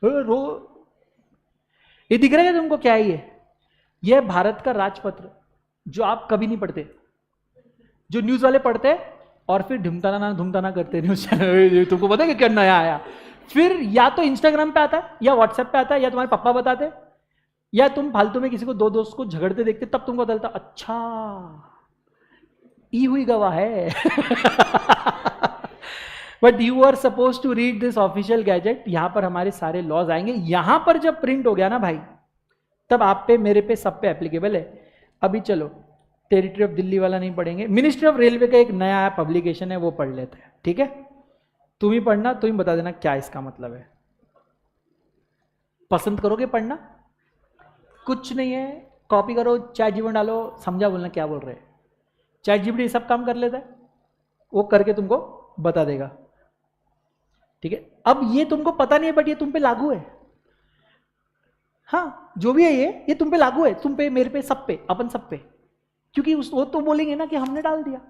रो, ये दिख रहा है तुमको क्या है? ये है भारत का राजपत्र, जो आप कभी नहीं पढ़ते, जो न्यूज वाले पढ़ते हैं और फिर ढुमताना करते न्यूज चैनल। तुमको पता है कि क्या नया आया? फिर या तो इंस्टाग्राम पे आता है, या व्हाट्सएप पे आता है, या तुम्हारे पापा बताते, या तुम फालतू में किसी को, दो दोस्त को झगड़ते देखते, तब तुमको बदलता, अच्छा ई हुई गवाह है। But you are suppose to read this official gazette. यहां पर हमारे सारे लॉज आएंगे। यहां पर जब प्रिंट हो गया ना भाई, तब आप पे, मेरे पे, सब पे एप्लीकेबल है। अभी चलो टेरिटरी ऑफ दिल्ली वाला नहीं पढ़ेंगे, मिनिस्ट्री ऑफ रेलवे का एक नया पब्लिकेशन है, वो पढ़ लेते हैं, ठीक है। तुम ही पढ़ना, तुम ही बता देना क्या इसका मतलब है। पसंद करोगे पढ़ना? कुछ नहीं है, कॉपी करो, चैट जीपीटी डालो, समझा बोलना क्या बोल रहे हैं। चैट जीपीटी सब काम कर लेता है, वो करके तुमको बता देगा, ठीक है। अब ये तुमको पता नहीं है, बट ये तुम पे लागू है। हाँ, जो भी है ये तुम पे लागू है, तुम पे, मेरे पे, सब पे, अपन सब पे, क्योंकि वो तो बोलेंगे ना कि हमने डाल दिया।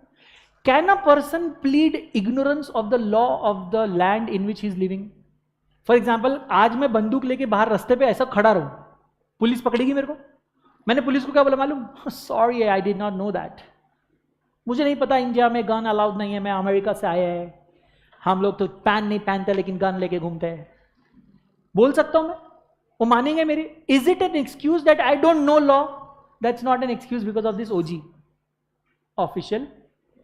Can a person plead ignorance of the law of the land in which he is living? For example, आज मैं बंदूक लेके बाहर रास्ते पे ऐसा खड़ा रहूं, पुलिस पकड़ेगी मेरे को? मैंने पुलिस को क्या बोला मालूम? Sorry I did not know that, मुझे नहीं पता इंडिया में गन अलाउड नहीं है, मैं अमेरिका से आया है, हम लोग तो पैन नहीं पहनते लेकिन गन लेके घूमते हैं। बोल सकता हूं मैं? वो मानेंगे मेरी? Is it an excuse that I don't no law? That's not an excuse because of this OG official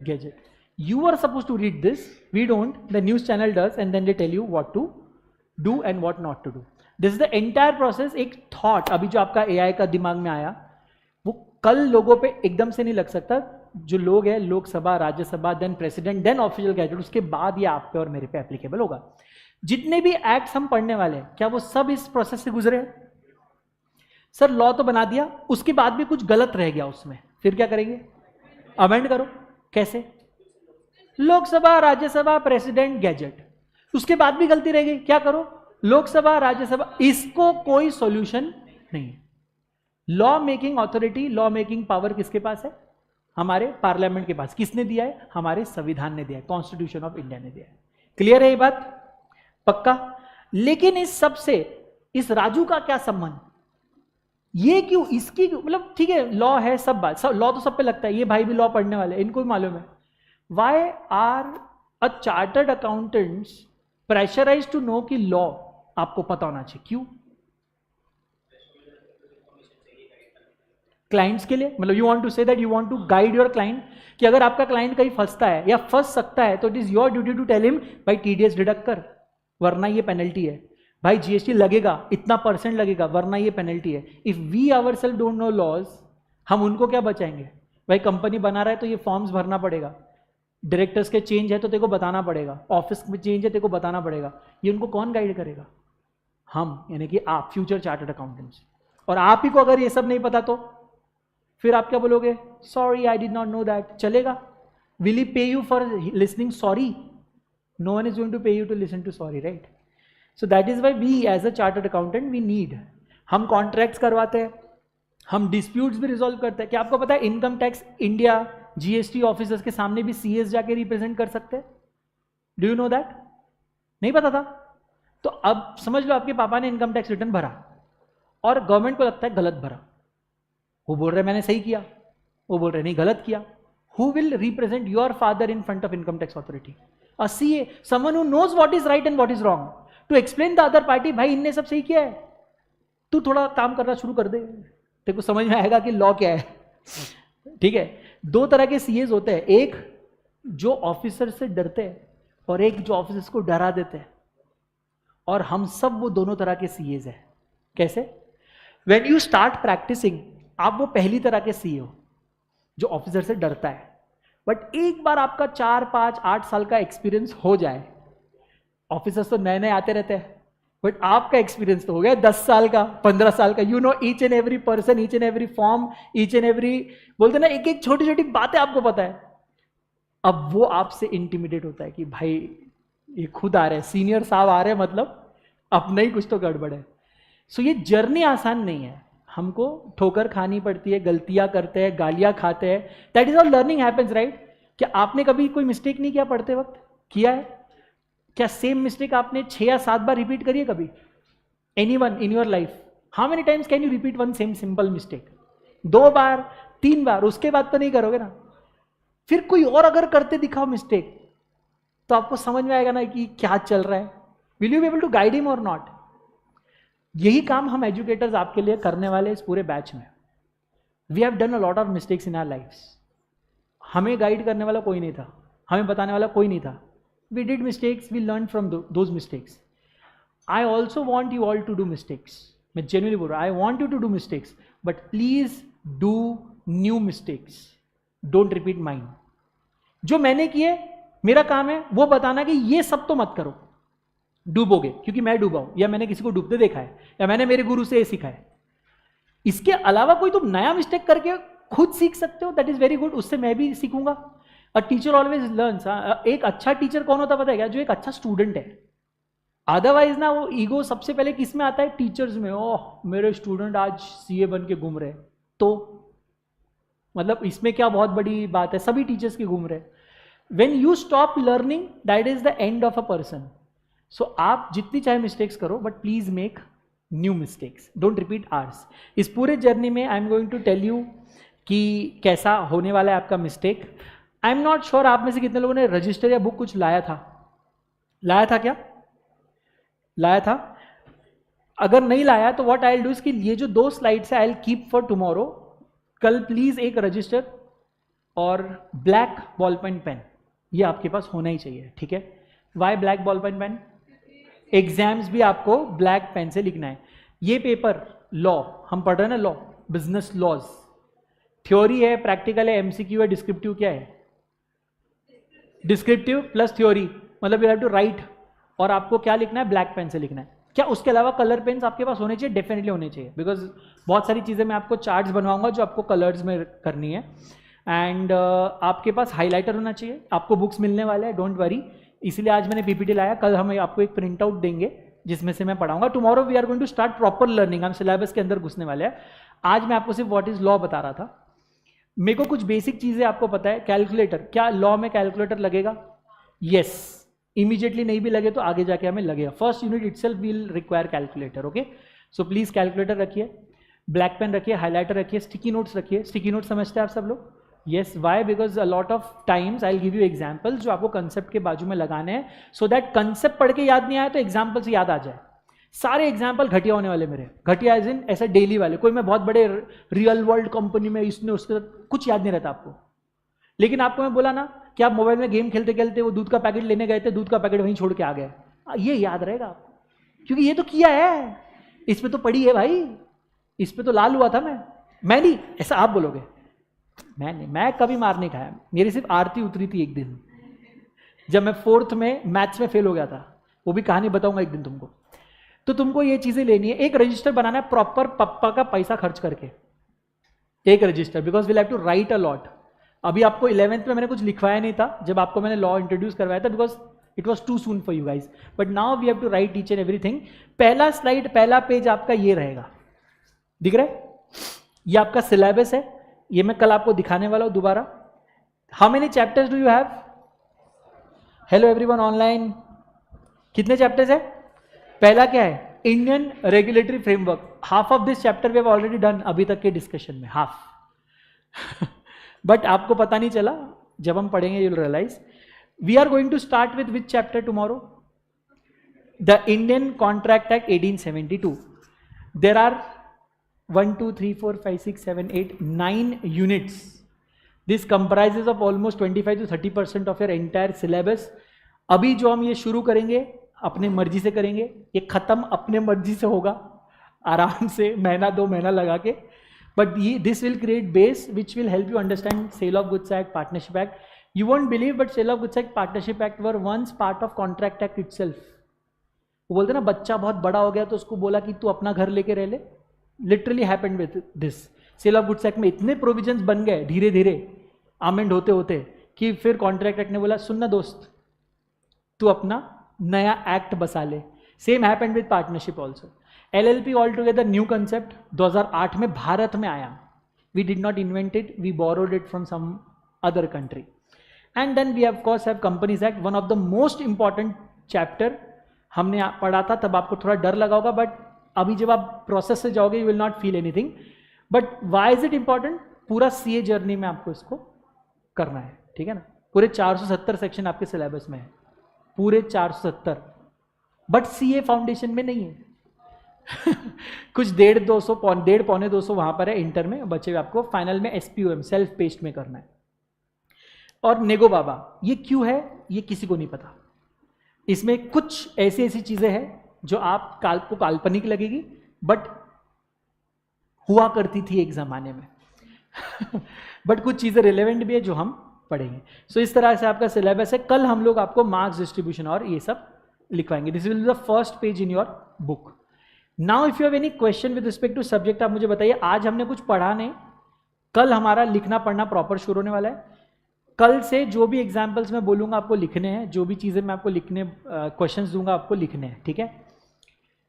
gazette. You are supposed to read this, we don't, the news channel does, and then they tell you what to do and what not to do. This is the entire process. एक thought अभी जो आपका AI का दिमाग में आया, वो कल लोगों पे एकदम से नहीं लग सकता। जो लोग हैं, Lok Sabha, Rajya Sabha, then president, then official gazette, उसके बाद ये आप पे और मेरे पे एप्लीकेबल होगा। जितने भी एक्ट्स हम पढ़ने वाले हैं, क्या वो सब इस प्रोसेस से गुजरे हैं? सर लॉ तो बना दिया, उसके बाद भी कुछ गलत रह गया उसमें, फिर क्या करेंगे? अमेंड करो। कैसे? लोकसभा, राज्यसभा, प्रेसिडेंट, गैजेट, उसके बाद भी गलती रह गई, क्या करो? लोकसभा, राज्यसभा, इसको कोई सॉल्यूशन नहीं। Law making authority, law making power किसके पास है? हमारे पार्लियामेंट के पास। किसने दिया है? हमारे संविधान ने दिया है, कॉन्स्टिट्यूशन ऑफ इंडिया ने दिया है। क्लियर है ये बात? पक्का? लेकिन इस सब से इस राजू का क्या संबंध? ये क्यों, इसकी मतलब, ठीक है लॉ है, सब बात, लॉ तो सब पे लगता है, ये भाई भी लॉ पढ़ने वाले, इनको भी मालूम है। Why are a chartered accountants pressurized to know कि लॉ आपको पता होना चाहिए? क्यों? क्लाइंट्स के लिए, मतलब you want to say that you want to guide your client, कि अगर आपका क्लाइंट कहीं फंसता है या फंस सकता है तो it is your duty to tell him भाई TDS डिडक्ट कर, वरना ये पेनल्टी है। भाई GST लगेगा, इतना % लगेगा, वरना ये पेनल्टी है। If we ourselves don't know laws, हम उनको क्या बचाएंगे? भाई कंपनी बना रहा है तो ये फॉर्म्स भरना पड़ेगा, डायरेक्टर्स के चेंज है तो तेरे को बताना पड़ेगा, ऑफिस में चेंज है तेरे को बताना पड़ेगा। ये उनको कौन गाइड करेगा? हम, यानी कि आप, फ्यूचर चार्टर्ड अकाउंटेंट्स। और आप ही को अगर ये सब नहीं पता तो फिर आप क्या बोलोगे? Sorry I did not know that. चलेगा? Will he pay you for listening sorry? No one is going to pay you to listen to sorry, right? So that is why we as a chartered accountant we need, हम contracts करवाते हैं, हम disputes भी resolve करते हैं. क्या आपको पता है income tax India GST officers के सामने भी सीएस जाके रिप्रेजेंट कर सकते हैं? Do you know that? नहीं पता था? तो अब समझ लो आपके पापा ने इनकम टैक्स रिटर्न भरा और गवर्नमेंट को लगता है गलत भरा, वो बोल रहे मैंने सही किया, वो बोल रहे नहीं गलत किया. Who will represent your father in front of income tax authority? A CA, someone who knows what is right and what is wrong, to explain the other party भाई इनने सब सही किया है, तू थोड़ा काम करना शुरू कर दे, तेरे को समझ में आएगा कि लॉ क्या है. ठीक है, दो तरह के सीएस होते हैं, एक जो ऑफिसर से डरते हैं और एक जो ऑफिसर्स को डरा देते हैं, और हम सब वो दोनों तरह के सीएस हैं. कैसे? व्हेन यू स्टार्ट प्रैक्टिसिंग आप वो पहली तरह के सीए हो जो ऑफिसर से डरता है, बट एक बार आपका 4, 5, 8 साल का एक्सपीरियंस हो जाए, ऑफिसर्स तो नए नए आते रहते हैं, बट आपका एक्सपीरियंस तो हो गया 10 साल का, 15 साल का, you know each and every person, each and every form, each and every, बोलते ना एक एक छोटी छोटी बातें आपको पता है. अब वो आपसे इंटिमिडेट होता है कि भाई ये खुद आ रहे हैं, सीनियर साहब आ रहे हैं, मतलब अपना ही कुछ तो गड़बड़ है. सो ये जर्नी आसान नहीं है, हमको ठोकर खानी पड़ती है, गलतियां करते हैं, गालियां खाते हैं, that is all learning happens, right? क्या आपने कभी कोई मिस्टेक नहीं किया पढ़ते वक्त? किया है? क्या सेम मिस्टेक आपने 6 या 7 बार रिपीट करी है कभी? Anyone in your life? How many times can you repeat one same simple mistake? 2 बार, 3 बार, उसके बाद तो नहीं करोगे ना. फिर कोई और अगर करते दिखाओ मिस्टेक तो आपको समझ में आएगा ना कि क्या चल रहा है. Will you be able to guide him और नॉट? यही काम हम एजुकेटर्स आपके लिए करने वाले इस पूरे बैच में. We have done a lot of mistakes in our lifes. हमें गाइड करने वाला कोई नहीं था, हमें बताने वाला कोई नहीं था. We did mistakes, we learn from those mistakes. I also want you all to do mistakes. मैं जेन्युइनली बोल रहा हूँ, I want you to do mistakes, but please do new mistakes, don't repeat mind. जो मैंने किए, मेरा काम है वो बताना कि ये सब तो मत करो, डूबोगे, क्योंकि मैं डूबा हूं, या मैंने किसी को डूबते देखा है, या मैंने मेरे गुरु से ये सीखा है. इसके अलावा कोई तुम नया मिस्टेक करके खुद सीख सकते हो, दैट इज वेरी गुड, उससे मैं भी सीखूंगा. A teacher always learns. एक अच्छा टीचर कौन होता पता है क्या? जो एक अच्छा स्टूडेंट है. अदरवाइज ना वो ईगो सबसे पहले किस में आता है? टीचर्स में. ओह मेरे स्टूडेंट आज सीए बन के घूम रहे, तो मतलब इसमें क्या बहुत बड़ी बात है? सभी टीचर्स के घूम रहे. When you stop learning, that is the end of a person. सो आप जितनी चाहे मिस्टेक्स करो, but please make new mistakes, don't repeat ours. इस पूरे जर्नी में I am going to tell you कि कैसा होने वाला है आपका mistake. I am not sure आप में से कितने लोगों ने रजिस्टर या बुक कुछ लाया था? लाया था क्या? लाया था? अगर नहीं लाया तो what I will do is कि ये जो 2 स्लाइड्स है I will keep for tomorrow. कल प्लीज एक रजिस्टर और ब्लैक बॉल पेन, ये आपके पास होना ही चाहिए. ठीक है? Why black ball pen? Exams भी आपको ब्लैक पेन से लिखना है. ये पेपर लॉ हम पढ़ रहे हैं ना, लॉ, बिजनेस लॉज, थ्योरी है, प्रैक्टिकल है, एमसीक्यू है, डिस्क्रिप्टिव क्या है? डिस्क्रिप्टिव प्लस थ्योरी, मतलब यू हैव टू राइट. और आपको क्या लिखना है? ब्लैक पेन से लिखना है. क्या उसके अलावा कलर पेन्स आपके पास होने चाहिए? डेफिनेटली होने चाहिए, बिकॉज बहुत सारी चीज़ें मैं आपको चार्ट्स बनवाऊंगा जो आपको कलर्स में करनी है. एंड आपके पास हाईलाइटर होना चाहिए. आपको बुक्स मिलने वाले हैं, डोंट वरी. इसलिए आज मैंने पीपीटी लाया, कल हम आपको एक प्रिंट आउट देंगे जिसमें से मैं पढ़ाऊंगा. Tomorrow we are going to start proper learning. हम सिलेबस के अंदर घुसने वाले हैं. आज मैं आपको सिर्फ व्हाट इज लॉ बता रहा था. मेरे को कुछ बेसिक चीजें आपको पता है. कैलकुलेटर, क्या लॉ में कैलकुलेटर लगेगा? यस. इमीडिएटली नहीं भी लगे तो आगे जाके हमें लगेगा. First unit itself will require calculator. Okay, so please calculator रखिए, ब्लैक पेन रखिए, हाईलाइटर रखिए, स्टिकी नोट्स रखिए. स्टिकी नोट समझते हैं आप सब लोग? Yes. Why? Because a lot of times I will give you examples जो आपको कंसेप्ट के बाजू में लगाने हैं, सो दैट कंसेप्ट पढ़ के याद नहीं आया तो एग्जाम्पल से याद आ जाए. सारे एग्जाम्पल घटिया होने वाले मेरे. घटिया एज इन ऐसा डेली वाले, कोई मैं बहुत बड़े रियल वर्ल्ड कंपनी में इसने उसके कुछ याद नहीं रहता आपको. लेकिन आपको मैं बोला ना कि आप मोबाइल में गेम खेलते खेलते वो दूध का पैकेट लेने गए थे, दूध का पैकेट वहीं छोड़ के आ गए, ये याद रहेगा आपको, क्योंकि ये तो किया है, इस पे तो पड़ी है भाई, इस पे तो लाल हुआ था मैं नहीं. ऐसा आप बोलोगे, मैं नहीं, मैं कभी मार नहीं खाया. मेरी सिर्फ आरती उतरी थी एक दिन जब मैं 4th में मैथ्स में फेल हो गया था. वो भी कहानी बताऊंगा एक दिन तुमको. तो तुमको ये चीजें लेनी है. एक रजिस्टर बनाना है प्रॉपर, पप्पा का पैसा खर्च करके एक register, because will have to write a lot. अभी आपको 11th में मैंने कुछ लिखवाया नहीं था जब आपको मैंने लॉ इंट्रोड्यूस करवाया था, because it was too soon for you guys, but now we have to write each and everything. पहला स्लाइड, पहला पेज आपका ये रहेगा, दिख रहा है? ये आपका सिलेबस है, ये मैं कल आपको दिखाने वाला हूं दोबारा. How many chapters do you have? Hello everyone online, कितने चैप्टर्स है? पहला क्या है? Indian regulatory framework. Half of this chapter we have already done अभी तक के डिस्कशन में, हाफ. बट आपको पता नहीं चला, जब हम पढ़ेंगे you will realise. We are going to start with which chapter tomorrow? The Indian contract act 1872. There are 1 2 3 4 5 6 7 8 9 units. This comprises of almost 25 to 30% of your entire syllabus. अभी जो हम ये शुरू करेंगे अपने मर्जी से करेंगे, ये खत्म अपने मर्जी से होगा, आराम से महीना 2 महीना लगा के. But this will create base which will help you understand sale of goods act, partnership act. You won't believe but sale of goods act, partnership act were once part of contract act itself. वो बोलते ना बच्चा बहुत बड़ा हो गया तो उसको बोला कि तू अपना घर लेके रह ले. Literally happened with this. Sale of goods act में इतने प्रोविजंस बन गए धीरे धीरे अमेंड होते होते कि फिर कॉन्ट्रैक्ट एक्ट ने बोला सुन ना दोस्त, तू अपना नया एक्ट बसा ले. Same happened with partnership also. LLP all together new concept 2008 में भारत में आया. We did not invent it, we borrowed it from some other country. And then we of course have companies act, one of the most important chapter. हमने पढ़ा था तब आपको थोड़ा डर लगा होगा, बट अभी जब आप प्रोसेस से जाओगे you will not feel anything. But why is it important? पूरा CA जर्नी में आपको इसको करना है, ठीक है ना. पूरे 470 सेक्शन आपके सिलेबस में है, पूरे 470. बट CA फाउंडेशन में नहीं है. कुछ 150 पौने 200 वहां पर है इंटर में, बचे हुए आपको फाइनल में SPOM सेल्फ पेस्ट में करना है. और नेगो बाबा ये क्यों है ये किसी को नहीं पता. इसमें कुछ ऐसी चीजें हैं जो आप को काल्पनिक लगेगी बट हुआ करती थी एक जमाने में. बट कुछ चीजें रिलेवेंट भी है जो हम पढ़ेंगे. सो इस तरह से आपका सिलेबस है. कल हम लोग आपको मार्क्स डिस्ट्रीब्यूशन और ये सब लिखवाएंगे. This will be the first page in your book. Now if you have any question with respect to subject आप मुझे बताइए. आज हमने कुछ पढ़ा नहीं, कल हमारा लिखना पढ़ना प्रॉपर शुरू होने वाला है. कल से जो भी एग्जाम्पल्स मैं बोलूंगा आपको लिखने हैं, जो भी चीजें मैं आपको लिखने क्वेश्चंस दूंगा आपको लिखने हैं, ठीक है.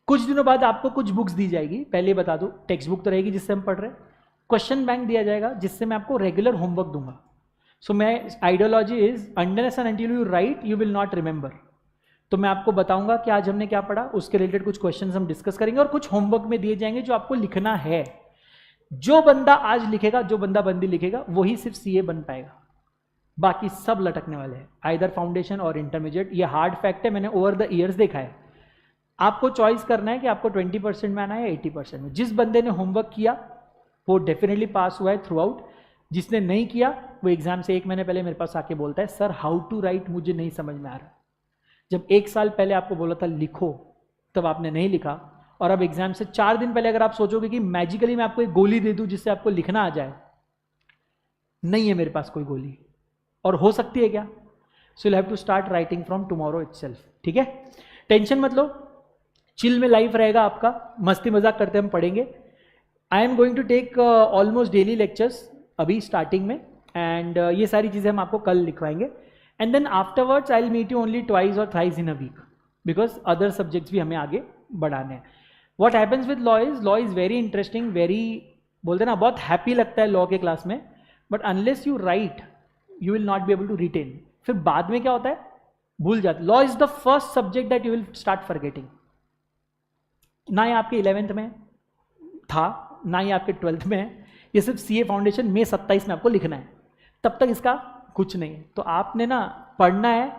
कुछ दिनों बाद आपको कुछ बुक्स दी जाएगी. पहले बता दूं, टेक्स्ट बुक तो रहेगी जिससे हम पढ़ रहे हैं. क्वेश्चन बैंक दिया जाएगा जिससे मैं आपको रेगुलर होमवर्क दूंगा. सो मैं ideology is unless and until you write you will not remember. तो मैं आपको बताऊंगा कि आज हमने क्या पढ़ा, उसके रिलेटेड कुछ क्वेश्चंस हम डिस्कस करेंगे और कुछ होमवर्क में दिए जाएंगे जो आपको लिखना है. जो बंदा आज लिखेगा, जो बंदा बंदी लिखेगा, वही सिर्फ CA बन पाएगा. बाकी सब लटकने वाले हैं, आइदर फाउंडेशन और इंटरमीडिएट. ये हार्ड फैक्ट है, मैंने ओवर द ईयर्स देखा है. आपको चॉइस करना है कि आपको 20% में आना है या 80% में. जिस बंदे ने होमवर्क किया वो डेफिनेटली पास हुआ है थ्रू आउट. जिसने नहीं किया वो एग्जाम से 1 महीने पहले मेरे पास आके बोलता है सर हाउ टू राइट मुझे नहीं समझ में आ रहा. जब 1 साल पहले आपको बोला था लिखो तब आपने नहीं लिखा, और अब एग्जाम से 4 दिन पहले अगर आप सोचोगे कि मैजिकली मैं आपको एक गोली दे दूं जिससे आपको लिखना आ जाए, नहीं है मेरे पास कोई गोली. और हो सकती है क्या? So you have to start writing from tomorrow itself. ठीक है, टेंशन मत लो, चिल में लाइफ रहेगा आपका, मस्ती मजाक करते हम पढ़ेंगे. I am going to take almost daily lectures अभी स्टार्टिंग में, एंड ये सारी चीज़ें हम आपको कल लिखवाएंगे. And then afterwards I will meet you only twice और thrice in a week, because other subjects भी हमें आगे बढ़ाने हैं. What happens with law is very interesting, very बोलते ना बहुत हैप्पी लगता है लॉ के क्लास में, but unless you write you will not be able to retain. फिर बाद में क्या होता है, भूल जाते. Law is the first subject that you will start forgetting. ना ये आपके 11th में था, ना ये आपके 12th में है. ये सिर्फ CA फाउंडेशन May 27 में आपको लिखना है, तब तक इसका कुछ नहीं है. तो आपने ना पढ़ना है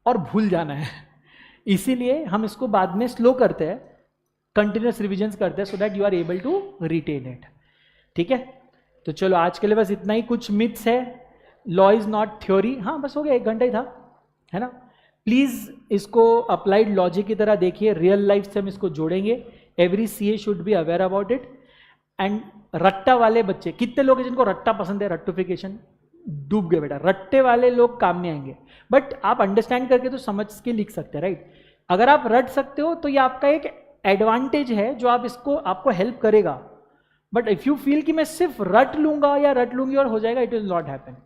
और भूल जाना है. इसीलिए हम इसको बाद में स्लो करते हैं, कंटिन्यूस रिविजन्स करते हैं, so that you are able to retain it. ठीक है, तो चलो आज के लिए बस इतना ही. कुछ मिथ्स है, लॉ इज नॉट थ्योरी. हाँ बस हो गया, 1 घंटा ही था, है ना. प्लीज इसको अप्लाइड लॉजिक की तरह देखिए, रियल लाइफ से हम इसको जोड़ेंगे. Every CA should be aware about it. And रट्टा वाले बच्चे, कितने लोग हैं जिनको रट्टा पसंद है, रट्टोफिकेशन, डूब गए बेटा. रट्टे वाले लोग काम नहीं आएंगे, बट आप अंडरस्टैंड करके तो समझ के लिख सकते हैं, राइट. अगर आप रट सकते हो तो ये आपका एक एडवांटेज है जो आप इसको आपको हेल्प करेगा. बट इफ यू फील कि मैं सिर्फ रट लूंगा या रट लूंगी और हो जाएगा, it will not happen.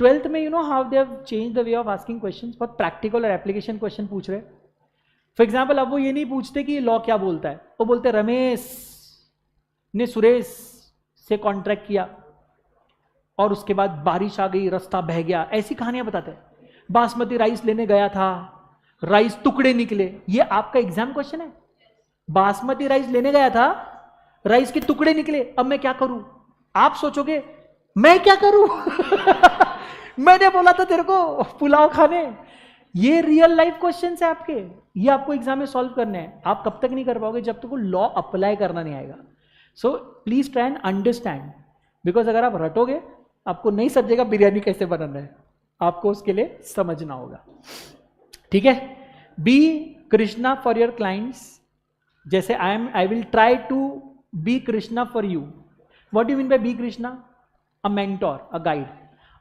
12th में you know how they have change the way of asking questions, बहुत प्रैक्टिकल और एप्लीकेशन क्वेश्चन पूछ रहे हैं. फॉर एग्जाम्पल अब वो ये नहीं पूछते कि लॉ क्या बोलता है, वो बोलते रमेश ने सुरेश से कॉन्ट्रैक्ट किया और उसके बाद बारिश आ गई, रास्ता बह गया, ऐसी कहानियां बताते हैं. बासमती राइस लेने गया था, राइस टुकड़े निकले. ये आपका एग्जाम क्वेश्चन है. बासमती राइस लेने गया था, राइस के टुकड़े निकले, अब मैं क्या करूं. आप सोचोगे मैं क्या करूं मैंने बोला था तेरे को पुलाव खाने. ये रियल लाइफ क्वेश्चंस है आपके, ये आपको एग्जाम में सॉल्व करने हैं. आप कब तक नहीं कर पाओगे जब तक वो लॉ अप्लाई करना नहीं आएगा. So please try and understand, because अगर आप रटोगे आपको नहीं समझेगा बिरयानी कैसे बनाना है, आपको उसके लिए समझना होगा. ठीक है. Be Krishna for your clients. जैसे I will try to be Krishna for you. What do you mean by be Krishna? A mentor, a guide.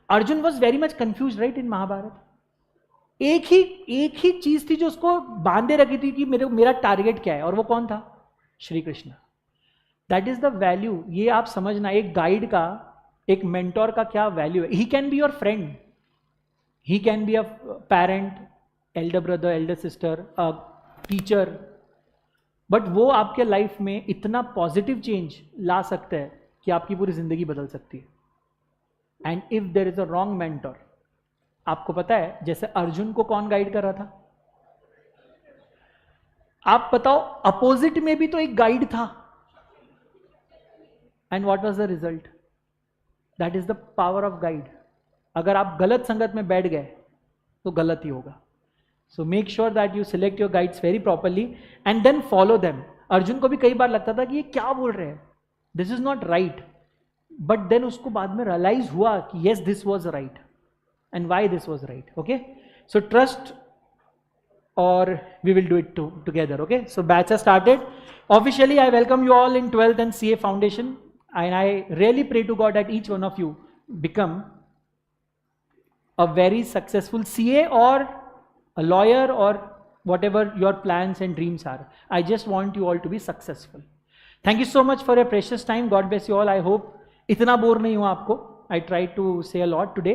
Arjun was very much confuse right in Mahabharat. एक ही चीज थी जो उसको बांधे रखी थी कि मेरा टारगेट क्या है, और वो कौन था? Shri Krishna. That is the value. ये आप समझना, एक गाइड का, एक मेंटोर का क्या वैल्यू है. He can be your friend, he can be a parent, Elder brother, Elder sister, a teacher, but वो आपके लाइफ में इतना पॉजिटिव चेंज ला सकता है कि आपकी पूरी जिंदगी बदल सकती है. And if there is a wrong mentor, आपको पता है जैसे अर्जुन को कौन गाइड कर रहा था? आप बताओ, अपोजिट में भी तो एक गाइड था. And what was the result? That is the power of guide. अगर आप गलत संगत में बैठ गए तो गलत ही होगा. So make sure that you select your guides very properly and then follow them. Arjun को भी कई बार लगता था कि ये क्या बोल रहे हैं, this is not right, but then उसको बाद में रियलाइज हुआ कि yes this was right and why this was right. Okay, so trust और we will do it together. Okay, so batch has started. Officially, I welcome you all in 12th and CA Foundation, and I really pray to God that each one of you become a very successful CA or a lawyer or whatever your plans and dreams are. I just want you all to be successful. Thank you so much for your precious time. God bless you all. I hope इतना bore नहीं हुआ आपको. I tried to say a lot today.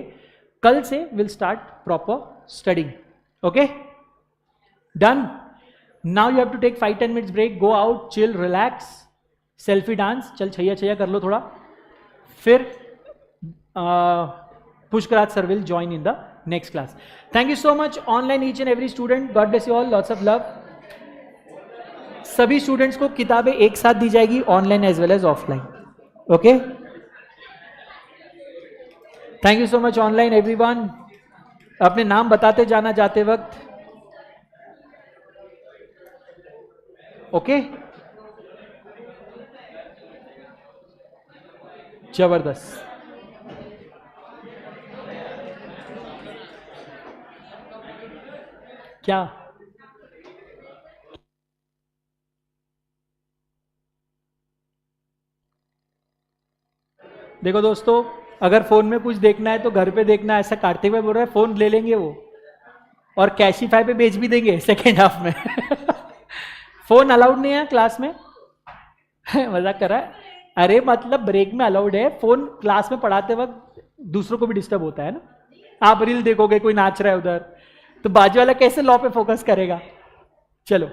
कल से we'll start proper studying. Okay? Done? Now you have to take 5-10 minutes break. Go out, chill, relax. Selfie dance. चल छैया छैया कर लो थोड़ा. फिर Pushkarat sir will join in the next class. Thank you so much online each and every student. God bless you all. Lots of love. सभी students को किताबें एक साथ दी जाएगी, online as well as offline. Okay, thank you so much online everyone. अपने नाम बताते जाना जाते वक्त. ओके, जबरदस्त. क्या देखो दोस्तों, अगर फोन में कुछ देखना है तो घर पे देखना है, ऐसा कार्तिक भाई बोल रहा है. फोन ले लेंगे वो और कैशिफाई पे बेच भी देंगे सेकेंड हाफ में. फोन अलाउड नहीं है क्लास में. मजाक कर रहा है. अरे मतलब ब्रेक में अलाउड है, फोन क्लास में पढ़ाते वक्त दूसरों को भी डिस्टर्ब होता है ना. आप रील देखोगे, कोई नाच रहा है उधर, तो बाजू वाला कैसे लॉ पे फोकस करेगा. चलो